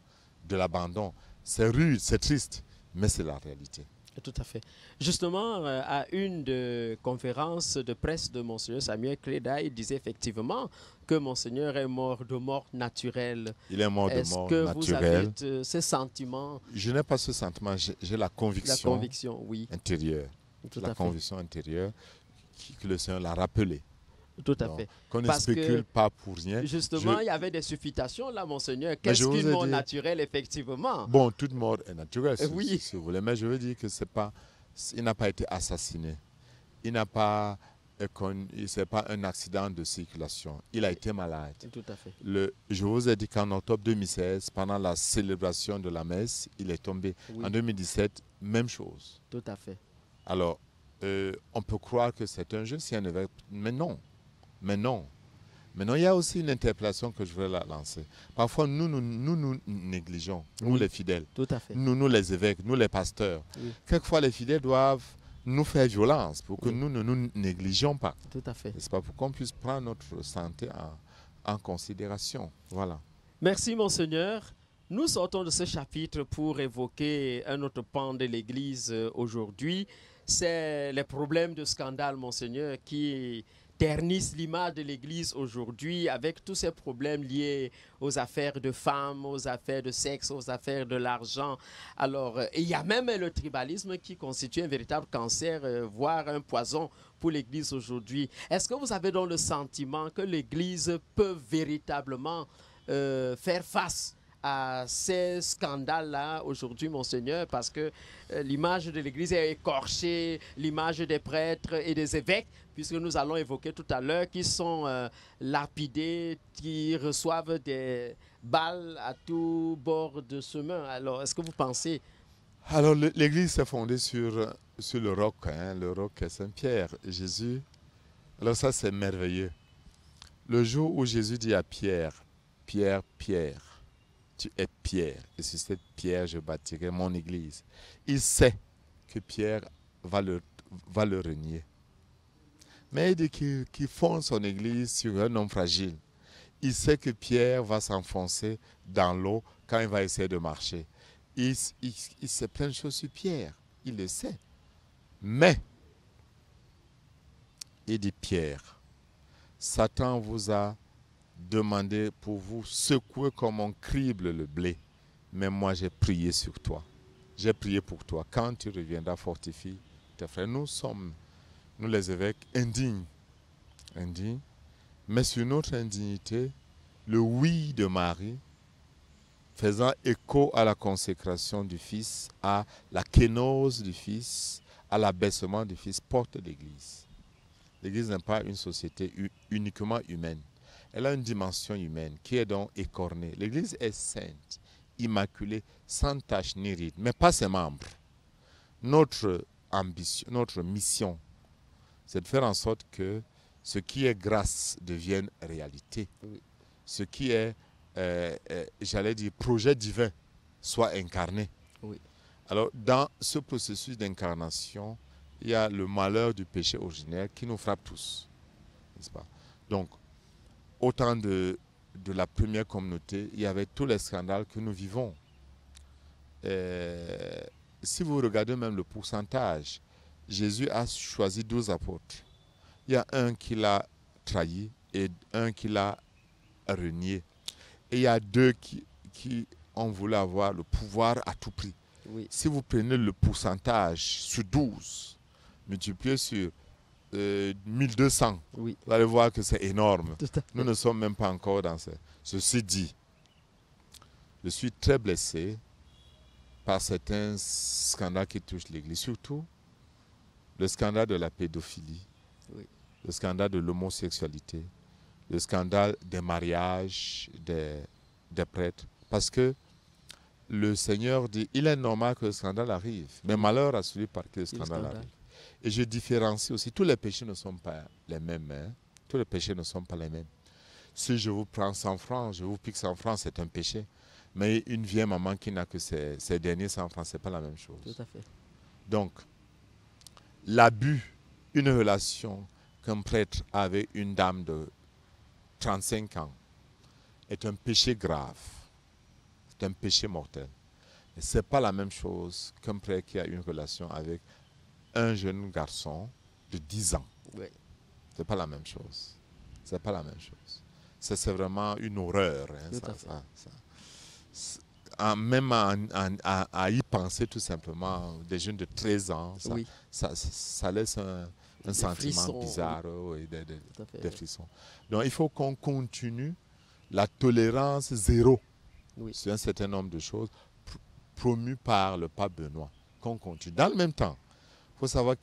de l'abandon. C'est rude, c'est triste, mais c'est la réalité. Tout à fait. Justement, à une de conférences de presse de Monseigneur Samuel Cléda, il disait effectivement que Monseigneur est mort de mort naturelle. Il est mort de Est-ce mort que vous avez naturelle. ce sentiment, Je n'ai pas ce sentiment, j'ai la la conviction conviction? Oui, intérieure. tout La à fait. conviction intérieure que le Seigneur l'a rappelé. Tout à Donc, fait. qu'on ne Parce que spécule pas pour rien. justement, il y avait des supputations là, Monseigneur. Mais je Qu'est-ce vous qu'une ai mort dit, naturelle, effectivement? bon, toute mort est naturelle, Oui, si vous voulez, mais je veux dire que il n'a pas été assassiné. Il n'a pas, c'est pas un accident de circulation. Il a été malade. tout à fait. Je vous ai dit qu'en octobre 2016, pendant la célébration de la messe, il est tombé. Oui, En 2017, même chose. tout à fait. Alors, on peut croire que c'est un jeune, c'est un évêque, mais non. Mais non. Maintenant, il y a aussi une interpellation que je veux lancer. Parfois, nous négligeons, nous Oui. les fidèles, Tout à fait. nous les évêques, nous les pasteurs. Oui. Quelquefois, les fidèles doivent nous faire violence pour que Oui. nous ne nous négligeons pas. Tout à fait. N'est-ce pas? Pour qu'on puisse prendre notre santé en considération. Voilà. Merci, Monseigneur. Nous sortons de ce chapitre pour évoquer un autre pan de l'Église aujourd'hui. C'est les problèmes de scandale, Monseigneur, qui ternissent l'image de l'Église aujourd'hui avec tous ces problèmes liés aux affaires de femmes, aux affaires de sexe, aux affaires de l'argent. Alors, il y a même le tribalisme qui constitue un véritable cancer, voire un poison pour l'Église aujourd'hui. Est-ce que vous avez donc le sentiment que l'Église peut véritablement faire face à ces scandales-là aujourd'hui, Monseigneur, parce que l'image de l'Église est écorchée, l'image des prêtres et des évêques, puisque nous allons évoquer tout à l'heure, qui sont lapidés, qui reçoivent des balles à tout bord de chemin. Alors, est-ce que vous pensez... Alors, l'Église s'est fondée sur le roc. Le roc est Saint-Pierre, Jésus. Alors ça, c'est merveilleux. Le jour où Jésus dit à Pierre, Pierre, Pierre, tu es Pierre, et sur cette pierre, je bâtirai mon Église. Il sait que Pierre va le renier. Mais il dit qu'il fonde son Église sur un homme fragile. Il sait que Pierre va s'enfoncer dans l'eau quand il va essayer de marcher. Il sait plein de choses sur Pierre. Il le sait. Mais, il dit Pierre, Satan vous a demandé pour vous secouer comme on crible le blé. Mais moi, j'ai prié sur toi. J'ai prié pour toi. Quand tu reviendras, fortifie tes frères. Nous sommes, nous les évêques, indignes. Mais sur notre indignité, le oui de Marie, faisant écho à la consécration du Fils, à la kénose du Fils, à l'abaissement du Fils, porte l'Église. L'Église n'est pas une société uniquement humaine. Elle a une dimension humaine qui est donc écornée. L'Église est sainte, immaculée, sans tache ni ride, mais pas ses membres. Notre ambition, notre mission, c'est de faire en sorte que ce qui est grâce devienne réalité. Oui. Ce qui est, j'allais dire, projet divin soit incarné. Oui. Alors, dans ce processus d'incarnation, il y a le malheur du péché originel qui nous frappe tous. N'est-ce pas? Donc, au temps de la première communauté, il y avait tous les scandales que nous vivons. Si vous regardez même le pourcentage, Jésus a choisi 12 apôtres. Il y a un qui l'a trahi et un qui l'a renié. Et il y a deux qui ont voulu avoir le pouvoir à tout prix. Oui. Si vous prenez le pourcentage sur 12, multiplié sur 1200, Oui. vous allez voir que c'est énorme. Tout à fait. Nous ne sommes même pas encore dans ça. Ceci dit, je suis très blessé par certains scandales qui touchent l'Église, surtout le scandale de la pédophilie, Oui. le scandale de l'homosexualité, le scandale des mariages des prêtres. Parce que le Seigneur dit, il est normal que le scandale arrive, mais malheur à celui par qui le scandale arrive. Et je différencie aussi, tous les péchés ne sont pas les mêmes. Tous les péchés ne sont pas les mêmes. Si je vous prends 100 francs, je vous pique 100 francs, c'est un péché. Mais une vieille maman qui n'a que ses derniers 100 francs, ce n'est pas la même chose. Tout à fait. Donc, l'abus, une relation qu'un prêtre a avec une dame de 35 ans, est un péché grave. C'est un péché mortel. Ce n'est pas la même chose qu'un prêtre qui a une relation avec un jeune garçon de 10 ans. Oui. Ce n'est pas la même chose. C'est pas la même chose. C'est vraiment une horreur. Hein, Tout à fait. Même à y penser tout simplement, des jeunes de 13 ans, Oui. ça laisse un sentiment frissons, bizarre, oui. oui, Tout à fait. des frissons. Donc il faut qu'on continue la tolérance zéro Oui. sur un certain nombre de choses promues par le pape Benoît. Qu'on continue. Dans le même temps, il faut savoir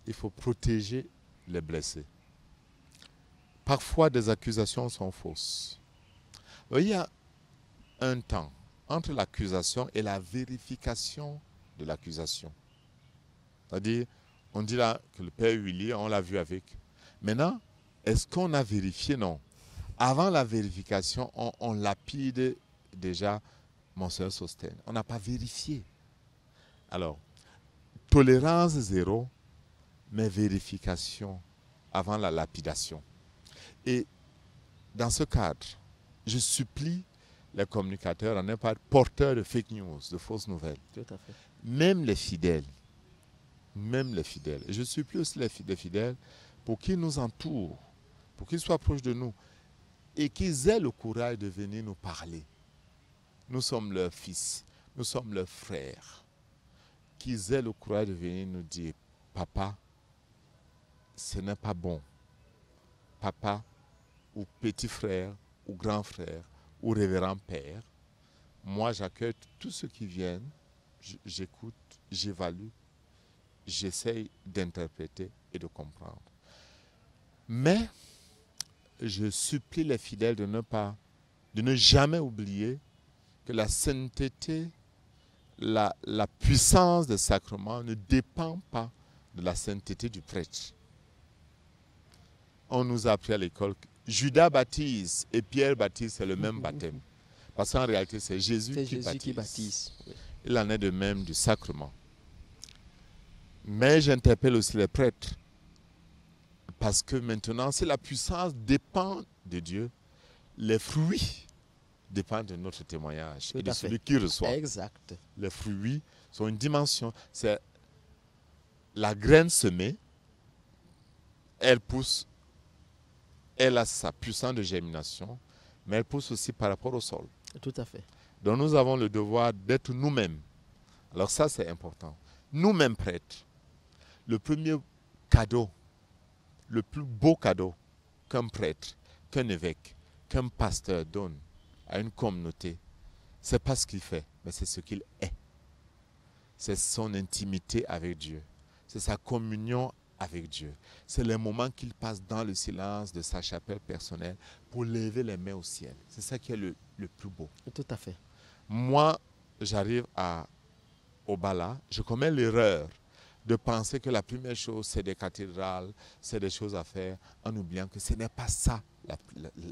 il faut protéger les blessés. Parfois, des accusations sont fausses. Donc, il y a un temps entre l'accusation et la vérification de l'accusation. C'est-à-dire, on dit là que le père Willy, on l'a vu avec. Maintenant, est-ce qu'on a vérifié? Non. Avant la vérification, on lapide déjà Monseigneur Sostène. On n'a pas vérifié. Alors, tolérance zéro, mais vérification avant la lapidation. Et dans ce cadre, je supplie les communicateurs à ne pas être porteurs de fake news, de fausses nouvelles. Tout à fait. Même les fidèles. Et je supplie aussi les fidèles pour qu'ils nous entourent, pour qu'ils soient proches de nous et qu'ils aient le courage de venir nous parler. Nous sommes leurs fils, nous sommes leurs frères. Qu'ils aient le courage de venir nous dire, papa, ce n'est pas bon. Papa, ou petit frère, ou grand frère, ou révérend père, moi j'accueille tous ceux qui viennent, j'écoute, j'évalue, j'essaye d'interpréter et de comprendre. Mais je supplie les fidèles de ne jamais oublier que la sainteté, la puissance des sacrements ne dépend pas de la sainteté du prêtre. On nous a appris à l'école que Judas baptise et Pierre baptise, c'est le même baptême. Parce qu'en réalité, c'est Jésus qui baptise. Oui. Il en est de même du sacrement. Mais j'interpelle aussi les prêtres. Parce que maintenant, si la puissance dépend de Dieu, les fruits dépendent de notre témoignage et de celui qui reçoit. Exact. Les fruits sont une dimension. C'est la graine semée, elle pousse. Elle a sa puissance de germination, mais elle pousse aussi par rapport au sol. Tout à fait. Donc nous avons le devoir d'être nous-mêmes. Alors ça, c'est important. Nous-mêmes prêtres. Le premier cadeau, le plus beau cadeau qu'un prêtre, qu'un évêque, qu'un pasteur donne à une communauté, c'est pas ce qu'il fait, mais c'est ce qu'il est. C'est son intimité avec Dieu. C'est sa communion avec Dieu. C'est le moment qu'il passe dans le silence de sa chapelle personnelle pour lever les mains au ciel. C'est ça qui est le plus beau. Tout à fait. Moi, j'arrive au Bala, je commets l'erreur de penser que la première chose, c'est des cathédrales, c'est des choses à faire, en oubliant que ce n'est pas ça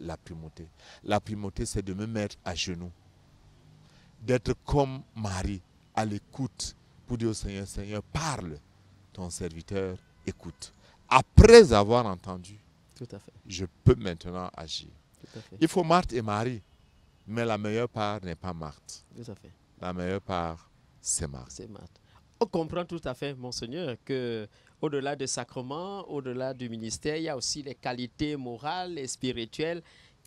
la primauté. La primauté, c'est de me mettre à genoux, d'être comme Marie, à l'écoute, pour dire au Seigneur, Seigneur, parle, ton serviteur écoute. Après avoir entendu, tout à fait, je peux maintenant agir. Tout à fait. Il faut Marthe et Marie, mais la meilleure part n'est pas Marthe. Tout à fait. La meilleure part, c'est Marthe. C'est Marthe. On comprend tout à fait, Monseigneur, que au-delà des sacrements, au-delà du ministère, il y a aussi les qualités morales et spirituelles,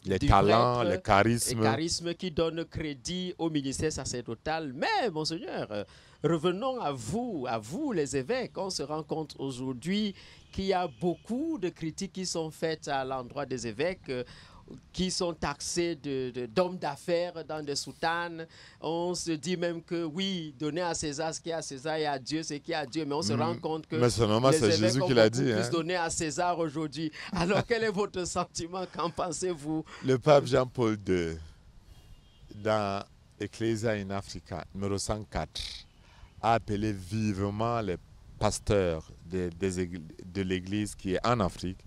les talents, les charismes qui donnent crédit au ministère sacerdotal. Mais, Monseigneur, revenons à vous les évêques. On se rend compte aujourd'hui qu'il y a beaucoup de critiques qui sont faites à l'endroit des évêques, qui sont taxés d'hommes d'affaires dans des soutanes. On se dit même que oui, donner à César ce qui est à César et à Dieu ce qui est à Dieu. Mais on se rend compte que les évêques Jésus qui l'a dit, plus donner à César aujourd'hui. Alors quel est votre sentiment? Qu'en pensez-vous? Le pape Jean-Paul II, dans Ecclesia in Africa, numéro 104, a appelé vivement les pasteurs de l'Église qui est en Afrique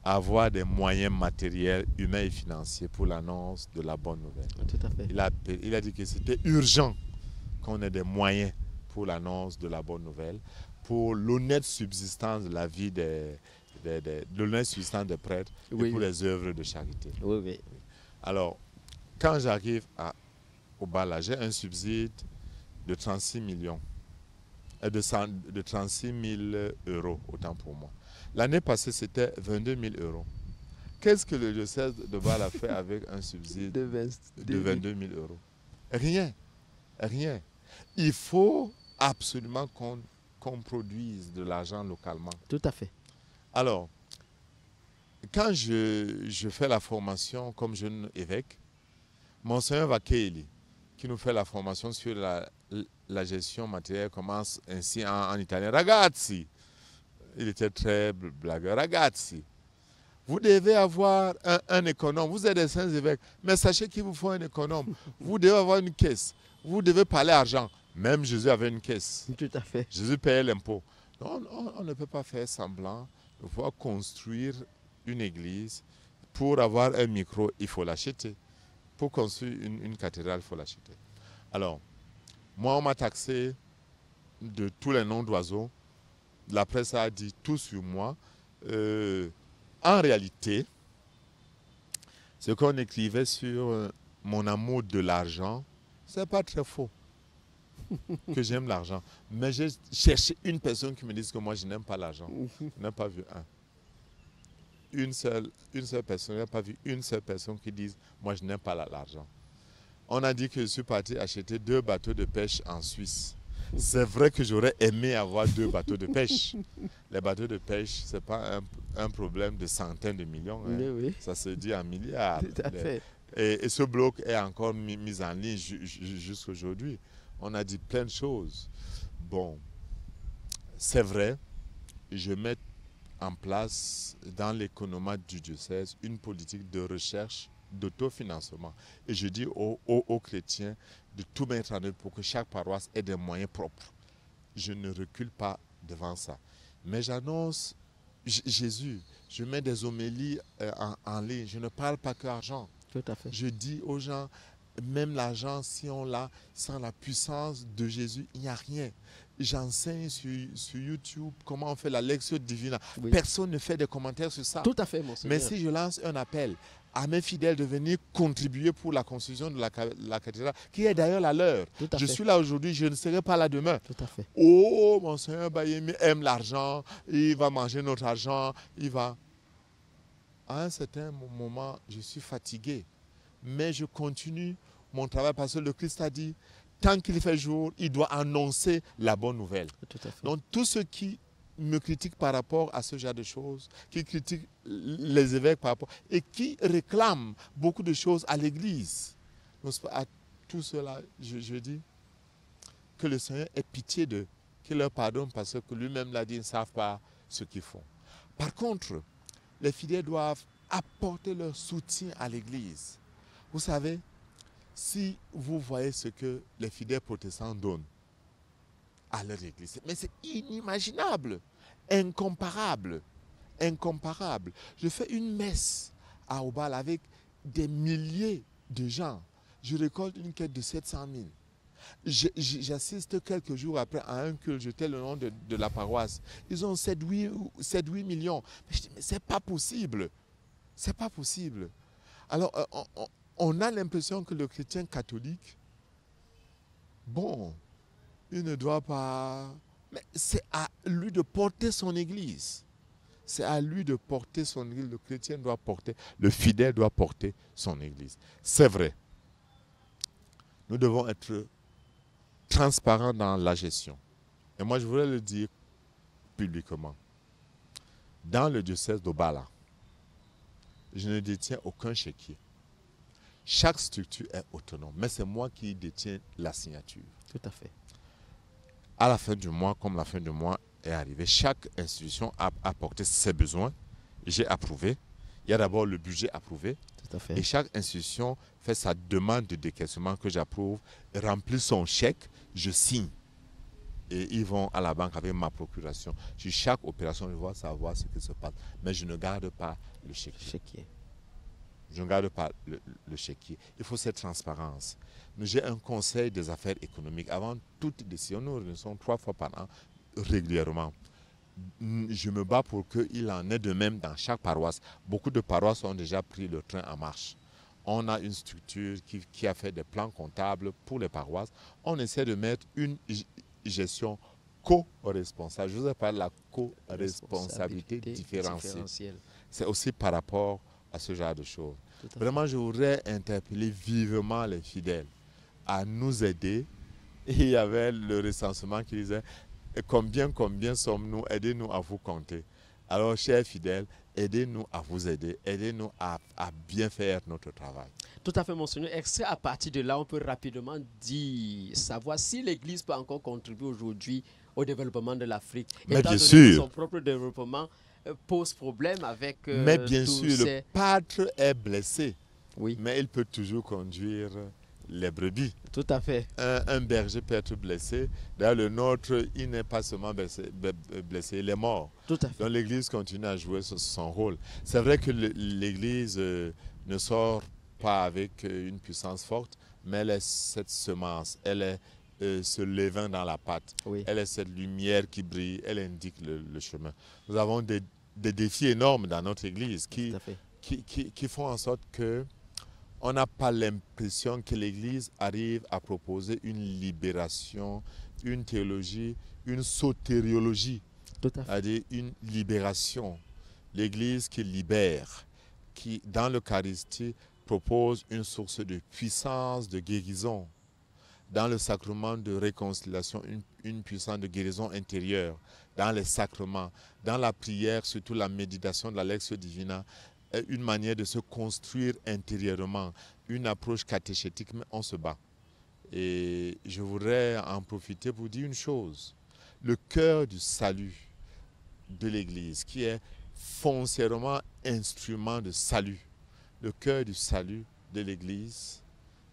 avoir des moyens matériels, humains et financiers pour l'annonce de la bonne nouvelle. Tout à fait. Il a dit que c'était urgent qu'on ait des moyens pour l'annonce de la bonne nouvelle, pour l'honnête subsistance de la vie l'honnête subsistance des prêtres et pour les œuvres de charité. Oui. Alors, quand j'arrive au Bala, j'ai un subside de 36 millions, de 36 000 euros, autant pour moi. L'année passée, c'était 22 000 euros. Qu'est-ce que le diocèse de Bâle a fait avec un subside de 22 000 euros? Rien. Rien. Il faut absolument qu'on produise de l'argent localement. Tout à fait. Alors, quand je fais la formation comme jeune évêque, Monseigneur Vakeli, qui nous fait la formation sur la gestion matérielle, commence ainsi en italien. Ragazzi, il était très blagueur. Ragazzi, vous devez avoir un économe. Vous êtes des saints évêques, mais sachez qu'il vous faut un économe. Vous devez avoir une caisse. Vous devez parler argent. Même Jésus avait une caisse. Tout à fait. Jésus payait l'impôt. On ne peut pas faire semblant de pouvoir construire une église. Pour avoir un micro, il faut l'acheter. Pour construire une cathédrale, il faut l'acheter. Alors, moi, on m'a taxé de tous les noms d'oiseaux. La presse a dit tout sur moi. En réalité, ce qu'on écrivait sur mon amour de l'argent, ce n'est pas très faux. Que j'aime l'argent. Mais j'ai cherché une personne qui me dise que moi, je n'aime pas l'argent. Je n'ai pas vu un. Une seule personne, je n'ai pas vu une seule personne qui dise moi, je n'aime pas l'argent. On a dit que je suis parti acheter 2 bateaux de pêche en Suisse. C'est vrai que j'aurais aimé avoir 2 bateaux de pêche. Les bateaux de pêche, ce n'est pas un problème de centaines de millions. Hein. Oui. Ça se dit en milliards. Tout à fait. Et ce bloc est encore mis en ligne jusqu'à aujourd'hui. On a dit plein de choses. Bon, c'est vrai, je mets en place dans l'économie du diocèse une politique de recherche d'autofinancement. Et je dis aux chrétiens de tout mettre en œuvre pour que chaque paroisse ait des moyens propres. Je ne recule pas devant ça. Mais j'annonce Jésus. Je mets des homélies en ligne. Je ne parle pas qu'argent. Tout à fait. Je dis aux gens, même l'argent, si on l'a, sans la puissance de Jésus, il n'y a rien. J'enseigne sur YouTube comment on fait la lecture divine. Oui. Personne ne fait de commentaires sur ça. Tout à fait, Monseigneur. Mais si je lance un appel à mes fidèles de venir contribuer pour la construction de la cathédrale, qui est d'ailleurs la leur. Je suis là aujourd'hui, je ne serai pas là demain. Tout à fait. Oh, Monseigneur Bayemi aime l'argent, il va manger notre argent, il va... À un certain moment, je suis fatigué. Mais je continue mon travail parce que le Christ a dit, tant qu'il fait jour, il doit annoncer la bonne nouvelle. Tout à fait. Donc, tous ceux qui me critiquent par rapport à ce genre de choses, qui critiquent les évêques par rapport, et qui réclament beaucoup de choses à l'Église, à tout cela, je dis que le Seigneur ait pitié d'eux, qu'il leur pardonne parce que lui-même l'a dit, ils ne savent pas ce qu'ils font. Par contre, les fidèles doivent apporter leur soutien à l'Église. Vous savez, si vous voyez ce que les fidèles protestants donnent à leur église, mais c'est inimaginable, incomparable, incomparable. Je fais une messe à Obal avec des milliers de gens. Je récolte une quête de 700 000. J'assiste quelques jours après à un culte, je tais le nom de la paroisse. Ils ont 7-8 millions. Mais je dis, mais c'est pas possible. C'est pas possible. Alors, on a l'impression que le chrétien catholique, bon, il ne doit pas... Mais c'est à lui de porter son église. C'est à lui de porter son église. Le chrétien doit porter, le fidèle doit porter son église. C'est vrai. Nous devons être transparents dans la gestion. Et moi, je voudrais le dire publiquement. Dans le diocèse d'Obala, je ne détiens aucun chéquier. Chaque structure est autonome, mais c'est moi qui détiens la signature. Tout à fait. À la fin du mois, comme la fin du mois est arrivée, chaque institution a apporté ses besoins. J'ai approuvé. Il y a d'abord le budget approuvé. Tout à fait. Et chaque institution fait sa demande de décaissement que j'approuve, remplit son chèque, je signe. Et ils vont à la banque avec ma procuration. Sur chaque opération, je vais savoir ce qui se passe. Mais je ne garde pas le chéquier. Je ne garde pas le chéquier. Il faut cette transparence. J'ai un conseil des affaires économiques. Avant toute décision, nous réunissons 3 fois par an régulièrement. Je me bats pour qu'il en ait de même dans chaque paroisse. Beaucoup de paroisses ont déjà pris le train en marche. On a une structure qui a fait des plans comptables pour les paroisses. On essaie de mettre une gestion co-responsable. Je vous ai parlé de la co-responsabilité différentielle. C'est aussi par rapport à ce genre de choses. Vraiment, je voudrais interpeller vivement les fidèles à nous aider. Et il y avait le recensement qui disait combien sommes-nous, aidez-nous à vous compter. Alors, chers fidèles, aidez-nous à vous aider, aidez-nous à bien faire notre travail. Tout à fait, Monseigneur. Est-ce qu'à partir de là, on peut rapidement savoir si l'Église peut encore contribuer aujourd'hui au développement de l'Afrique? Mais bien sûr. Son propre développement pose problème avec mais bien sûr, le pâtre est blessé, oui, mais il peut toujours conduire les brebis. Tout à fait. Un berger peut être blessé. D'ailleurs, le nôtre, il n'est pas seulement blessé, il est mort. Tout à fait. Donc l'Église continue à jouer son rôle. C'est vrai que l'Église ne sort pas avec une puissance forte, mais elle est cette semence, elle est ce levain dans la pâte, oui, elle est cette lumière qui brille, elle indique le chemin. Nous avons des défis énormes dans notre Église qui font en sorte que on n'a pas l'impression que l'Église arrive à proposer une libération, une théologie, une sotériologie, c'est-à-dire une libération. L'Église qui libère, qui dans l'Eucharistie propose une source de puissance, de guérison. Dans le sacrement de réconciliation, une puissance de guérison intérieure. Dans les sacrements, dans la prière, surtout la méditation de la Lectio Divina, une manière de se construire intérieurement, une approche catéchétique, mais on se bat. Et je voudrais en profiter pour dire une chose. Le cœur du salut de l'Église, qui est foncièrement instrument de salut, le cœur du salut de l'Église,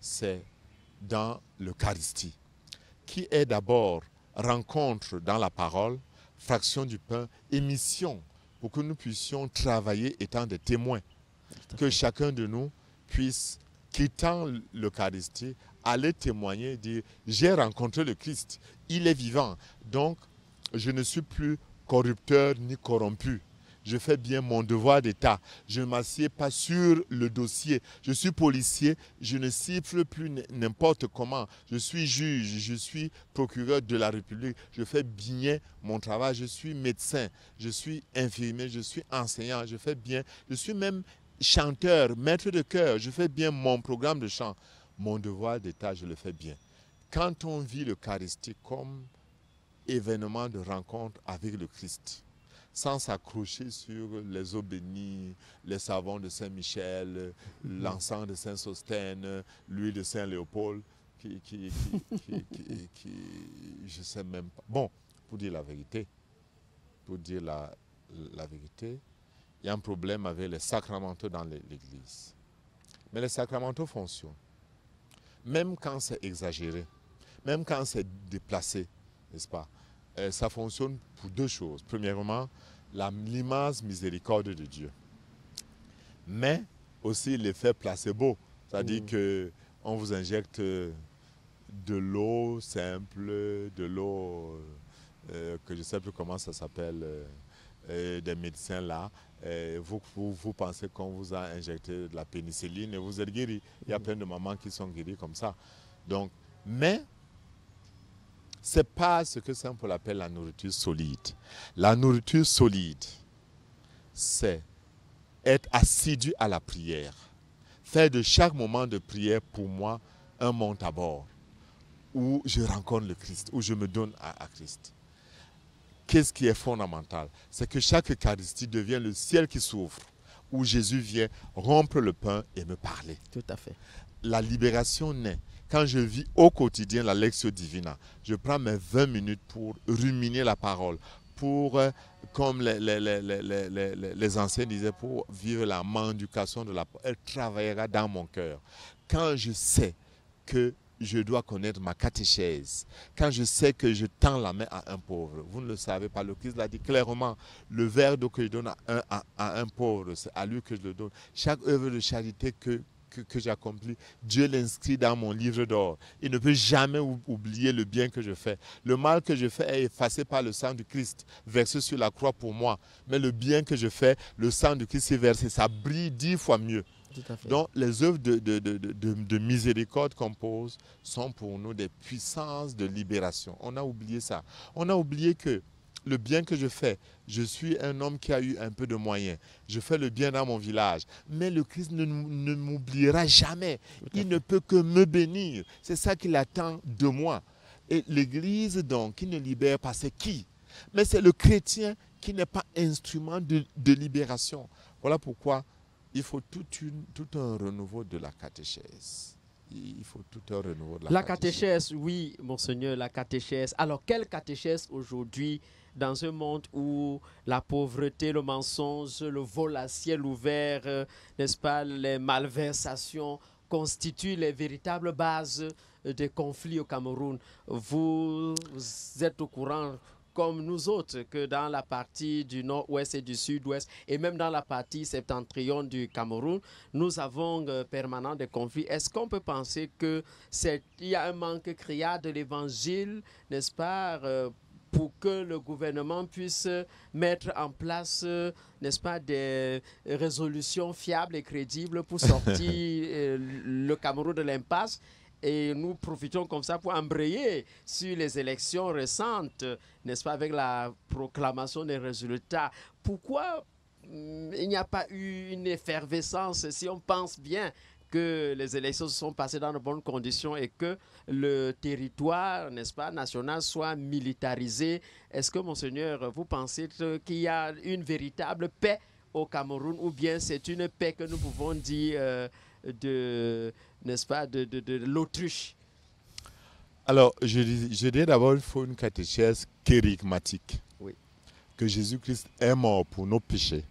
c'est dans l'Eucharistie, qui est d'abord rencontre dans la parole, fraction du pain, émission, pour que nous puissions travailler étant des témoins, que chacun de nous puisse, quittant l'Eucharistie, aller témoigner, dire « J'ai rencontré le Christ, il est vivant, donc je ne suis plus corrupteur ni corrompu. Je fais bien mon devoir d'État. Je ne m'assieds pas sur le dossier. Je suis policier, je ne siffle plus n'importe comment. Je suis juge, je suis procureur de la République. Je fais bien mon travail. Je suis médecin, je suis infirmier, je suis enseignant. Je fais bien. Je suis même chanteur, maître de chœur. Je fais bien mon programme de chant. Mon devoir d'État, je le fais bien. Quand on vit l'Eucharistie comme événement de rencontre avec le Christ, sans s'accrocher sur les eaux bénies, les savons de Saint-Michel, l'encens de Saint-Sostène, l'huile de Saint-Léopold, je ne sais même pas. Bon, pour dire la vérité, il y a un problème avec les sacramentaux dans l'Église. Mais les sacramentaux fonctionnent. Même quand c'est exagéré, même quand c'est déplacé, n'est-ce pas? Ça fonctionne pour deux choses. Premièrement, l'immense miséricorde de Dieu. Mais aussi l'effet placebo. C'est-à-dire qu'on vous injecte de l'eau simple, de l'eau que je ne sais plus comment ça s'appelle, des médecins là. Vous pensez qu'on vous a injecté de la pénicilline et vous êtes guéri. Il y a plein de mamans qui sont guéries comme ça. Donc, mais ce n'est pas ce que Saint Paul appelle la nourriture solide. La nourriture solide, c'est être assidu à la prière. Faire de chaque moment de prière pour moi un mont à bord où je rencontre le Christ, où je me donne à Christ. Qu'est-ce qui est fondamental? C'est que chaque Eucharistie devient le ciel qui s'ouvre, où Jésus vient rompre le pain et me parler. Tout à fait. La libération naît. Quand je vis au quotidien la Lectio Divina, je prends mes 20 minutes pour ruminer la parole, pour, comme les anciens disaient, pour vivre la mendication de la parole. Elle travaillera dans mon cœur. Quand je sais que je dois connaître ma catéchèse, quand je sais que je tends la main à un pauvre, vous ne le savez pas, le Christ l'a dit clairement, le verre d'eau que je donne à un pauvre, c'est à lui que je le donne. Chaque œuvre de charité que j'accomplis, Dieu l'inscrit dans mon livre d'or. Il ne peut jamais oublier le bien que je fais. Le mal que je fais est effacé par le sang du Christ, versé sur la croix pour moi. Mais le bien que je fais, le sang du Christ est versé, ça brille 10 fois mieux. Tout à fait. Donc, les œuvres de miséricorde qu'on pose sont pour nous des puissances de libération. On a oublié ça. On a oublié que le bien que je fais, je suis un homme qui a eu un peu de moyens. Je fais le bien dans mon village. Mais le Christ ne m'oubliera jamais. Il ne peut que me bénir. C'est ça qu'il attend de moi. Et l'Église, donc, qui ne libère pas, c'est qui? Mais c'est le chrétien qui n'est pas instrument de libération. Voilà pourquoi il faut tout un renouveau de la catéchèse. Il faut tout un renouveau de la catéchèse, oui, monseigneur, la catéchèse. Alors, quelle catéchèse aujourd'hui, dans un monde où la pauvreté, le mensonge, le vol à ciel ouvert, n'est-ce pas, les malversations constituent les véritables bases des conflits au Cameroun. Vous êtes au courant, comme nous autres, que dans la partie du nord-ouest et du sud-ouest, et même dans la partie septentrion du Cameroun, nous avons permanent des conflits. Est-ce qu'on peut penser qu'il y a un manque criard de l'évangile, n'est-ce pas, pour que le gouvernement puisse mettre en place, n'est-ce pas, des résolutions fiables et crédibles pour sortir le Cameroun de l'impasse? Et nous profitons comme ça pour embrayer sur les élections récentes, n'est-ce pas, avec la proclamation des résultats. Pourquoi il n'y a pas eu une effervescence si on pense bien que les élections se sont passées dans de bonnes conditions et que le territoire, n'est-ce pas, national soit militarisé? Est-ce que, monseigneur, vous pensez qu'il y a une véritable paix au Cameroun, ou bien c'est une paix que nous pouvons dire n'est-ce pas, de l'autruche? Alors, je dirais d'abord qu'il faut une catéchèse kérigmatique. Oui. Que Jésus-Christ est mort pour nos péchés.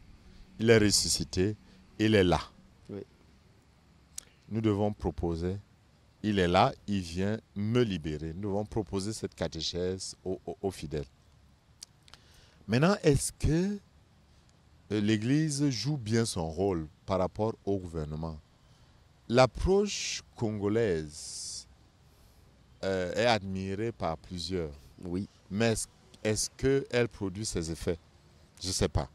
Il est ressuscité. Il est là. Oui. Nous devons proposer. Il est là. Il vient me libérer. Nous devons proposer cette catéchèse aux fidèles. Maintenant, est-ce que l'Église joue bien son rôle par rapport au gouvernement? L'approche congolaise est admirée par plusieurs. Oui. Mais est-ce qu'elle produit ses effets? Je ne sais pas.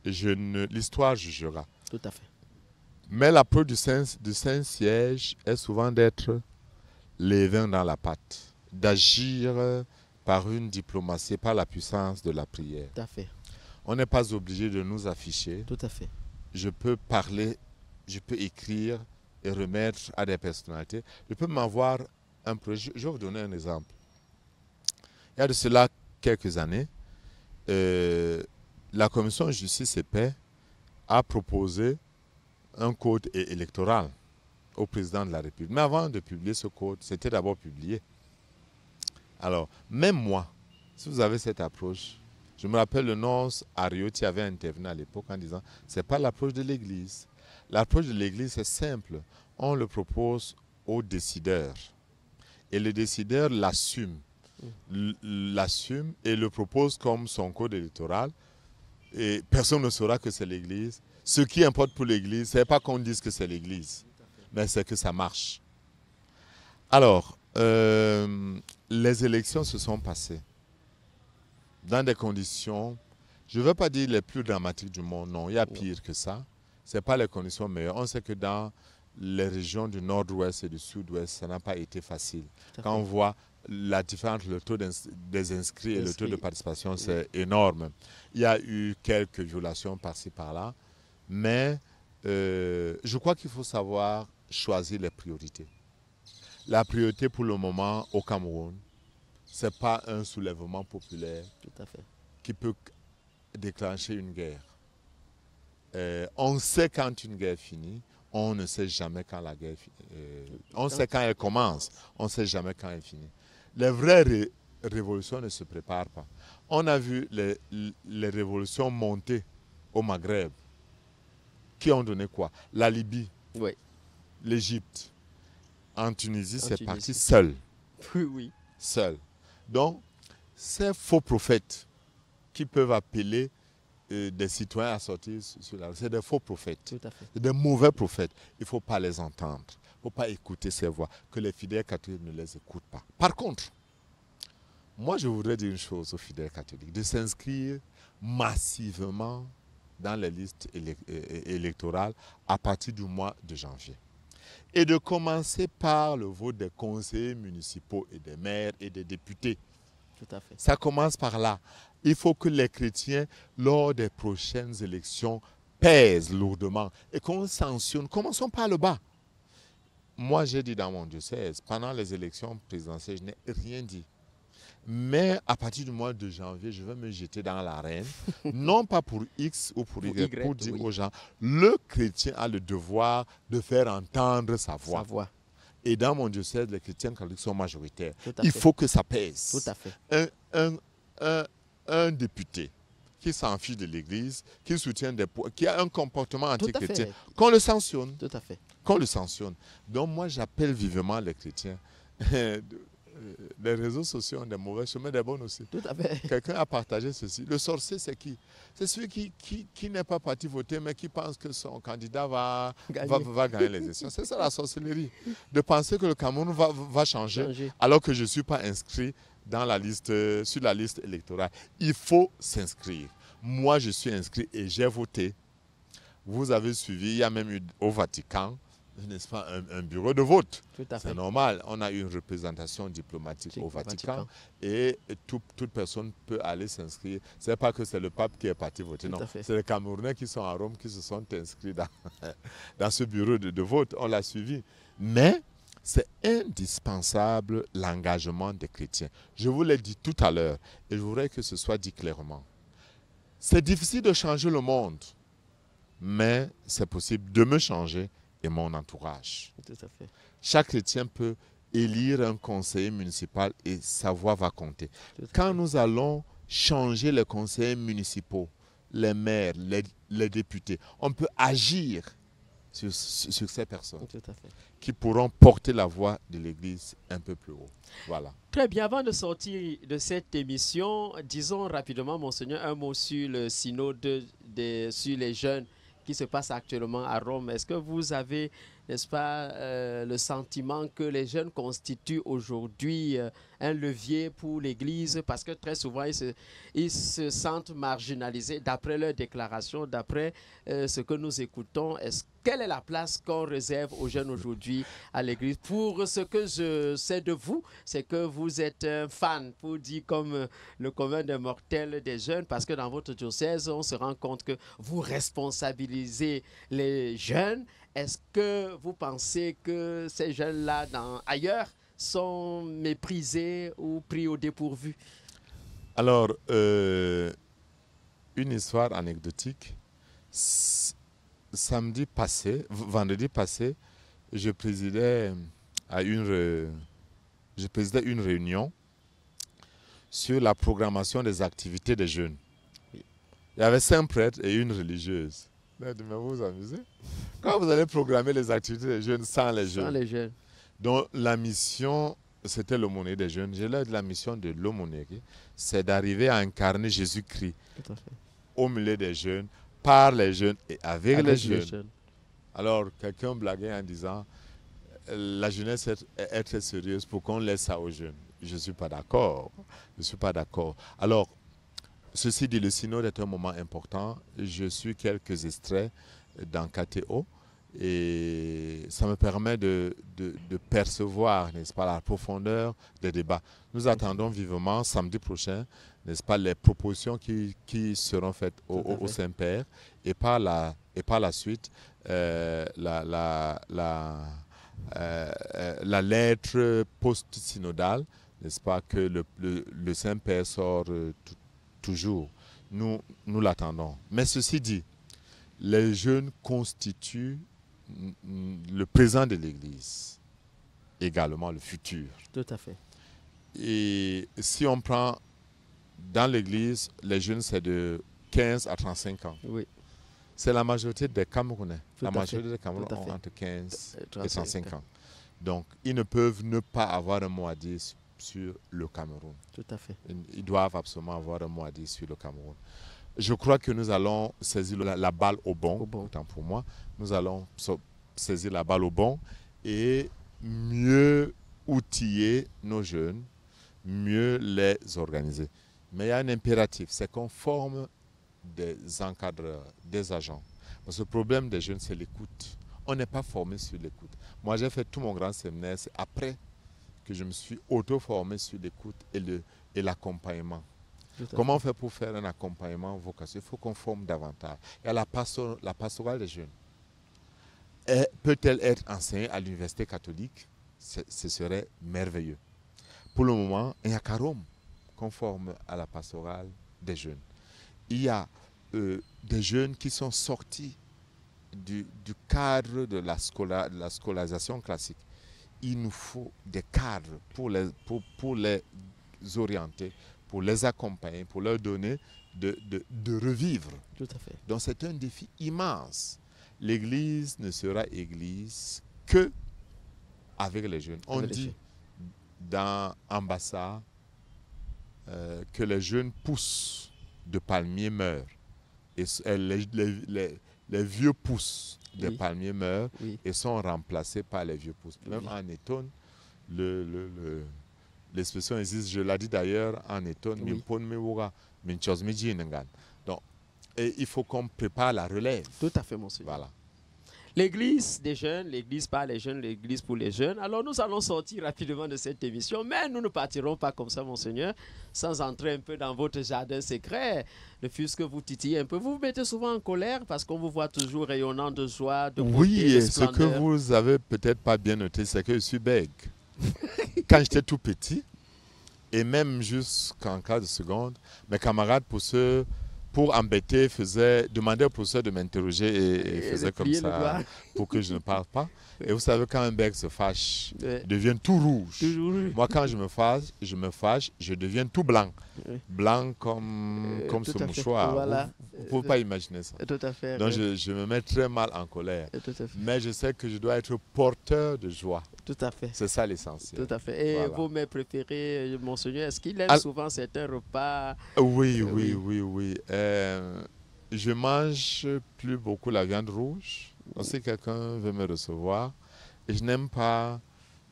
L'histoire jugera. Tout à fait. Mais l'approche du Saint-Siège est souvent d'être les vins dans la pâte, d'agir par une diplomatie, par la puissance de la prière. Tout à fait. On n'est pas obligé de nous afficher. Tout à fait. Je peux parler, je peux écrire et remettre à des personnalités. Je peux m'avoir un projet. Je vais vous donner un exemple. Il y a de cela quelques années, la Commission de justice et paix a proposé un code électoral au président de la République. Mais avant de publier ce code, c'était d'abord publié. Alors, même moi, si vous avez cette approche, je me rappelle le nonce Ariotti avait intervenu à l'époque en disant « ce n'est pas l'approche de l'Église ». L'approche de l'Église, c'est simple. On le propose aux décideurs. Et le décideur l'assume. L'assume et le propose comme son code électoral. Et personne ne saura que c'est l'Église. Ce qui importe pour l'Église, ce n'est pas qu'on dise que c'est l'Église, mais c'est que ça marche. Alors, les élections se sont passées dans des conditions, je ne veux pas dire les plus dramatiques du monde, non, il y a pire que ça. Ce n'est pas les conditions meilleures. On sait que dans les régions du nord-ouest et du sud-ouest, ça n'a pas été facile. Quand on voit la différence, le taux des inscrits et le taux de participation, c'est énorme. Il y a eu quelques violations par-ci, par-là, mais je crois qu'il faut savoir choisir les priorités. La priorité pour le moment au Cameroun, ce n'est pas un soulèvement populaire qui peut déclencher une guerre. On sait quand une guerre finit, on ne sait jamais quand la guerre finit. On sait quand elle commence, on ne sait jamais quand elle finit. Les vraies révolutions ne se préparent pas. On a vu les révolutions monter au Maghreb. Qui ont donné quoi? La Libye, oui. L'Égypte. En Tunisie, c'est parti seul. Oui, oui. Seul. Donc, ces faux prophètes qui peuvent appeler des citoyens à sortir sur la rue, c'est des faux prophètes. Tout à fait. C'est des mauvais prophètes. Il ne faut pas les entendre. Il ne faut pas écouter ces voix. Que les fidèles catholiques ne les écoutent pas. Par contre, moi je voudrais dire une chose aux fidèles catholiques, de s'inscrire massivement dans les listes électorales à partir du mois de janvier. Et de commencer par le vote des conseillers municipaux et des maires et des députés. Tout à fait. Ça commence par là. Il faut que les chrétiens, lors des prochaines élections, pèsent lourdement et qu'on sanctionne. Commençons par le bas. Moi, j'ai dit dans mon diocèse, pendant les élections présidentielles, je n'ai rien dit. Mais à partir du mois de janvier, je vais me jeter dans l'arène, non pas pour X ou pour Y, pour dire aux gens, le chrétien a le devoir de faire entendre sa voix. Et dans mon diocèse, les chrétiens catholiques sont majoritaires. Il faut que ça pèse. Tout à fait. Un député qui s'en fiche de l'Église, qui soutient qui a un comportement antichrétien, qu'on le sanctionne. Tout à fait. Qu'on le sanctionne. Donc moi, j'appelle vivement les chrétiens. Les réseaux sociaux ont des mauvais chemins, des bons aussi. Tout à fait. Quelqu'un a partagé ceci. Le sorcier, c'est qui? C'est celui qui n'est pas parti voter, mais qui pense que son candidat va gagner les élections. C'est ça la sorcellerie. De penser que le Cameroun va changer, alors que je ne suis pas inscrit dans la liste, sur la liste électorale. Il faut s'inscrire. Moi, je suis inscrit et j'ai voté. Vous avez suivi, il y a même eu au Vatican, n'est-ce pas, un bureau de vote. C'est normal. On a une représentation diplomatique au Vatican et toute personne peut aller s'inscrire. Ce n'est pas que c'est le pape qui est parti voter, non. C'est les Camerounais qui sont à Rome qui se sont inscrits dans ce bureau de vote. On l'a suivi. Mais c'est indispensable l'engagement des chrétiens. Je vous l'ai dit tout à l'heure et je voudrais que ce soit dit clairement. C'est difficile de changer le monde, mais c'est possible de me changer et mon entourage. Tout à fait. Chaque chrétien peut élire un conseiller municipal et sa voix va compter. Quand nous allons changer les conseillers municipaux, les maires, les députés, on peut agir sur ces personnes qui pourront porter la voix de l'Église un peu plus haut. Voilà. Très bien. Avant de sortir de cette émission, disons rapidement, Monseigneur, un mot sur le synode sur les jeunes qui se passe actuellement à Rome. Est-ce que vous avez, n'est-ce pas, le sentiment que les jeunes constituent aujourd'hui un levier pour l'Église, parce que très souvent ils se sentent marginalisés d'après leurs déclarations, d'après ce que nous écoutons. Quelle est la place qu'on réserve aux jeunes aujourd'hui à l'Église? Pour ce que je sais de vous, c'est que vous êtes un fan, pour dire comme le commun des mortels des jeunes, parce que dans votre diocèse, on se rend compte que vous responsabilisez les jeunes. Est-ce que vous pensez que ces jeunes-là, ailleurs, sont méprisés ou pris au dépourvu? Alors, une histoire anecdotique. Vendredi passé, je présidais une réunion sur la programmation des activités des jeunes. Il y avait 5 prêtres et une religieuse. Mais vous vous amusez? Quand vous allez programmer les activités des jeunes sans les jeunes. Donc la mission, c'était l'aumônerie des jeunes. J'ai l'air de la mission de l'aumônerie, c'est d'arriver à incarner Jésus-Christ au milieu des jeunes, par les jeunes et avec les jeunes. Alors quelqu'un blaguait en disant, la jeunesse est très sérieuse pour qu'on laisse ça aux jeunes. Je ne suis pas d'accord. Je ne suis pas d'accord. Alors, ceci dit, le synode est un moment important. Je suis quelques extraits dans KTO et ça me permet de percevoir, n'est-ce pas, la profondeur des débats. Nous attendons vivement samedi prochain, n'est-ce pas, les propositions qui seront faites au Saint-Père et par la suite la lettre post-synodale, n'est-ce pas, que le Saint-Père sort toujours. Nous l'attendons. Mais ceci dit, les jeunes constituent le présent de l'Église, également le futur. Tout à fait. Et si on prend dans l'Église, les jeunes, c'est de 15 à 35 ans. Oui. C'est la majorité des Camerounais. La majorité des Camerounais ont entre 15 et 35 ans. Donc, ils ne peuvent ne pas avoir un mot à dire sur le Cameroun. Tout à fait. Ils doivent absolument avoir un mot à dire sur le Cameroun. Je crois que nous allons saisir la balle au bon, autant pour moi. Nous allons saisir la balle au bon et mieux outiller nos jeunes, mieux les organiser. Mais il y a un impératif, c'est qu'on forme des encadreurs, des agents. Parce que le problème des jeunes, c'est l'écoute. On n'est pas formé sur l'écoute. Moi, j'ai fait tout mon grand séminaire, c'est après que je me suis auto-formé sur l'écoute et l'accompagnement. Comment on fait pour faire un accompagnement vocational? Il faut qu'on forme davantage. Il y a la pastorale des jeunes. Peut-elle être enseignée à l'université catholique? Ce serait merveilleux. Pour le moment, il n'y a qu'à Rome qu'on forme à la pastorale des jeunes. Il y a des jeunes qui sont sortis du cadre de la scolarisation classique. Il nous faut des cadres pour les orienter, pour les accompagner, pour leur donner de revivre. Tout à fait. Donc c'est un défi immense. L'Église ne sera Église que avec les jeunes. On dit dans Ambassade que les jeunes pousses de palmiers meurent. Et les vieux pousses de palmiers meurent et sont remplacés par les vieux pousses. Même en Eton, l'expression existe, je l'ai dit d'ailleurs en Eton, donc, et il faut qu'on prépare la relève. Tout à fait, monseigneur. Voilà. L'église des jeunes, l'église par les jeunes, l'église pour les jeunes. Alors nous allons sortir rapidement de cette émission, mais nous ne partirons pas comme ça, monseigneur, sans entrer un peu dans votre jardin secret. Ne fût-ce que vous titillez un peu. Vous vous mettez souvent en colère parce qu'on vous voit toujours rayonnant de joie, de beauté, oui, de et ce que vous avez peut-être pas bien noté, c'est que je suis bègue. Quand j'étais tout petit, et même jusqu'en cas de seconde, mes camarades pour embêter, demandaient au professeur de m'interroger et faisaient comme ça pour que je ne parle pas. Et vous savez, quand un bec se fâche, il devient tout rouge. Moi, quand je me fâche, je deviens tout blanc. Blanc comme ce mouchoir. Voilà. Vous ne pouvez pas imaginer ça. Tout à fait. Donc, je me mets très mal en colère. Mais je sais que je dois être porteur de joie. Tout à fait. C'est ça l'essentiel. Tout à fait. Et vos mets préférés, monseigneur, est-ce qu'il aime souvent certains repas? Oui. Je mange plus beaucoup la viande rouge. Donc, si quelqu'un veut me recevoir, et je n'aime pas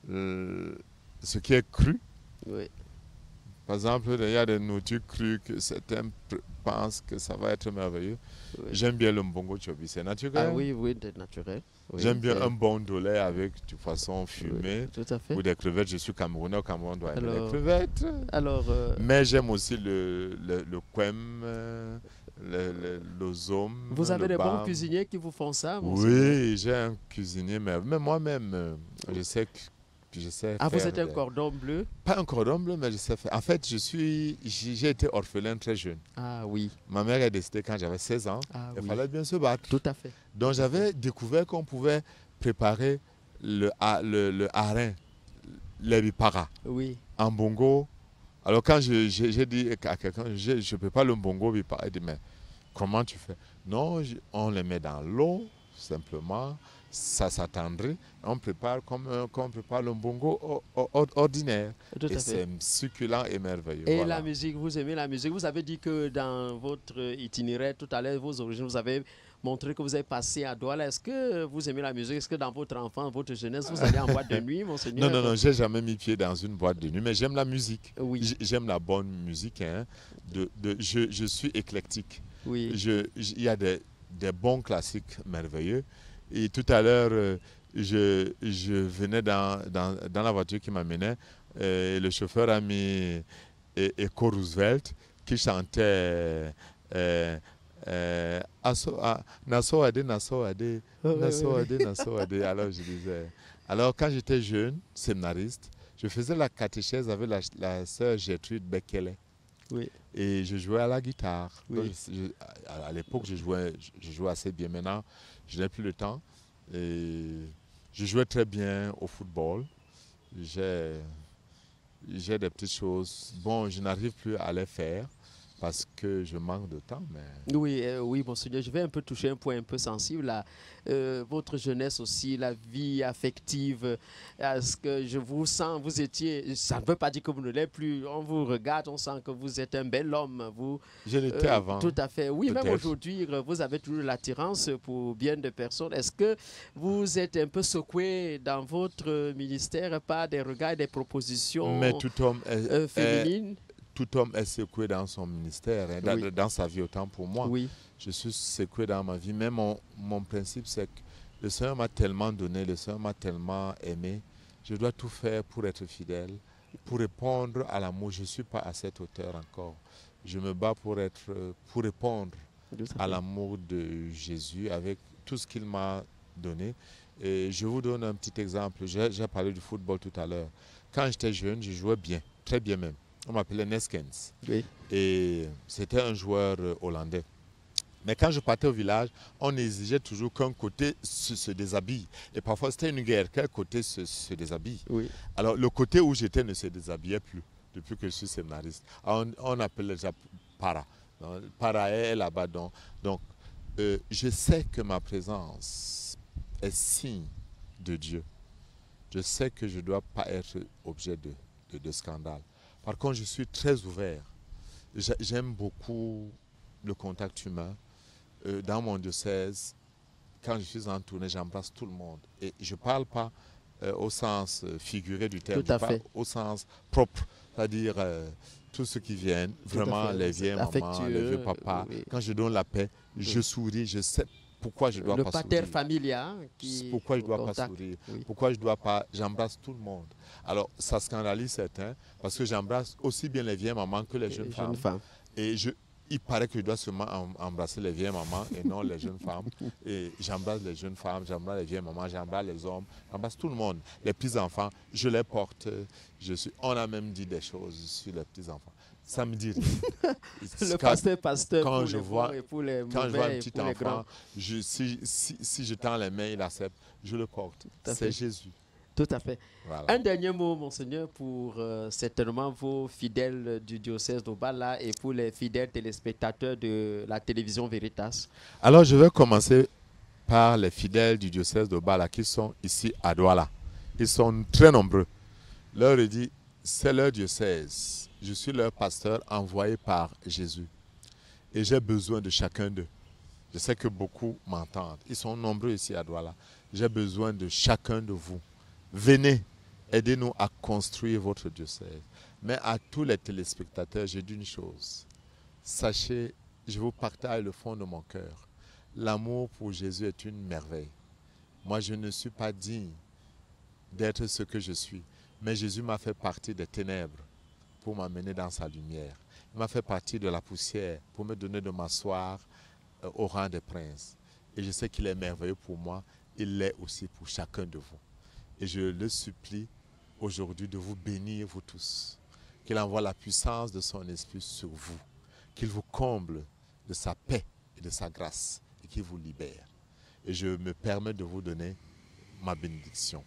ce qui est cru. Oui. Par exemple, il y a des nourritures crues que certains pensent que ça va être merveilleux. Oui. J'aime bien le mbongo chobi, c'est naturel. Ah oui, c'est naturel. Oui, j'aime bien un bon dolé avec du poisson fumé. Oui, tout à fait. Ou des crevettes. Je suis camerounais, au Cameroun, on doit aimer les crevettes. Mais j'aime aussi le quem, l'ozome. Vous avez des bons cuisiniers qui vous font ça? Oui, j'ai un cuisinier, mais moi-même, je sais faire. Vous êtes un cordon bleu? Pas un cordon bleu, mais je sais faire. En fait, j'ai été orphelin très jeune. Ah oui. Ma mère est décédée quand j'avais 16 ans. Il fallait bien se battre. Tout à fait. Donc j'avais découvert qu'on pouvait préparer le hareng, les bipara, en bongo. Alors quand j'ai dit à quelqu'un, je ne prépare le bongo bipara, il dit, mais comment tu fais? Non, on les met dans l'eau, simplement. Ça s'attendrit, on prépare comme on prépare le bongo ordinaire. Et c'est succulent et merveilleux. Et la musique, vous aimez la musique? Vous avez dit que dans votre itinéraire tout à l'heure, vos origines, vous avez montré que vous avez passé à Douala. Est-ce que vous aimez la musique? Est-ce que dans votre enfance, votre jeunesse, vous allez en boîte de nuit, monseigneur? Non, j'ai jamais mis pied dans une boîte de nuit, mais j'aime la musique. Oui. J'aime la bonne musique. Hein. Je suis éclectique. Oui. Il y a des bons classiques merveilleux. Et tout à l'heure, je venais dans la voiture qui m'amenait. Le chauffeur a mis Echo Roosevelt qui chantait Naso Ade. Alors je disais. Alors quand j'étais jeune, séminariste, je faisais la catéchèse avec la sœur Gertrude Bekele. Oui. Et je jouais à la guitare. Oui. Donc, à l'époque, je jouais assez bien. Maintenant, je n'ai plus le temps. Et je jouais très bien au football. J'ai des petites choses. Bon, je n'arrive plus à les faire parce que je manque de temps. Mais... Oui, monseigneur, je vais un peu toucher un point un peu sensible là. Votre jeunesse aussi, la vie affective. Est-ce que je vous sens, vous étiez, ça ne veut pas dire que vous ne l'êtes plus. On vous regarde, on sent que vous êtes un bel homme. Je l'étais avant. Tout à fait. Oui, même aujourd'hui, vous avez toujours l'attirance pour bien de personnes. Est-ce que vous êtes un peu secoué dans votre ministère par des regards, des propositions mais tout homme féminines? tout homme est secoué dans son ministère, hein, Oui. dans sa vie, autant pour moi. Oui. Je suis secoué dans ma vie. Mais mon principe, c'est que le Seigneur m'a tellement donné, le Seigneur m'a tellement aimé. Je dois tout faire pour être fidèle, pour répondre à l'amour. Je ne suis pas à cette hauteur encore. Je me bats pour répondre à l'amour de Jésus avec tout ce qu'il m'a donné. Et je vous donne un petit exemple. J'ai parlé du football tout à l'heure. Quand j'étais jeune, je jouais bien, très bien même. On m'appelait Neskens. Oui. Et c'était un joueur hollandais. Mais quand je partais au village, on exigeait toujours qu'un côté se déshabille. Et parfois, c'était une guerre. Quel côté se déshabille? Oui. Alors, le côté où j'étais ne se déshabillait plus, depuis que je suis séminariste. On appelait déjà para. Donc, para est là-bas. Donc je sais que ma présence est signe de Dieu. Je sais que je ne dois pas être objet de scandale. Par contre, je suis très ouvert. J'aime beaucoup le contact humain. Dans mon diocèse, quand je suis en tournée, j'embrasse tout le monde. Et je ne parle pas au sens figuré du terme, Tout à je parle fait. au sens propre, c'est-à-dire tous ceux qui viennent, vraiment les vieilles mamans, les vieux papas. Oui. Quand je donne la paix, je souris, je sais pourquoi je dois Le pas pater sourire. familia qui Pourquoi je ne dois pas contact. sourire? Oui. Pourquoi je dois pas... J'embrasse tout le monde. Alors, ça scandalise certains, parce que j'embrasse aussi bien les vieilles mamans que les jeunes femmes. Et il paraît que je dois seulement embrasser les vieilles mamans et non les jeunes femmes. Et j'embrasse les jeunes femmes, j'embrasse les vieilles mamans, j'embrasse les hommes, j'embrasse tout le monde. Les petits-enfants, je les porte. On a même dit des choses sur les petits-enfants. Ça me dit rien. Le pasteur quand pour je les vois, bons et pour les quand je vois un mauvais et petit pour les grands. enfant, si je tends les mains, il accepte, je le porte. à C'est fait. Jésus. Tout à fait. Voilà. Un dernier mot, Monseigneur, pour certainement vos fidèles du diocèse d'Obala et pour les fidèles téléspectateurs de la télévision Veritas. Alors, je vais commencer par les fidèles du diocèse d'Obala qui sont ici à Douala. Ils sont très nombreux. Leur dit, c'est leur diocèse. Je suis leur pasteur envoyé par Jésus. Et j'ai besoin de chacun d'eux. Je sais que beaucoup m'entendent. Ils sont nombreux ici à Douala. J'ai besoin de chacun de vous. Venez, aidez-nous à construire votre diocèse. Mais à tous les téléspectateurs, je dis une chose. Sachez, je vous partage le fond de mon cœur. L'amour pour Jésus est une merveille. Moi, je ne suis pas digne d'être ce que je suis. Mais Jésus m'a fait partie des ténèbres pour m'amener dans sa lumière. Il m'a fait partie de la poussière pour me donner de m'asseoir au rang des princes. Et je sais qu'il est merveilleux pour moi. Il l'est aussi pour chacun de vous. Et je le supplie aujourd'hui de vous bénir, vous tous. Qu'il envoie la puissance de son esprit sur vous. Qu'il vous comble de sa paix et de sa grâce. Et qu'il vous libère. Et je me permets de vous donner ma bénédiction.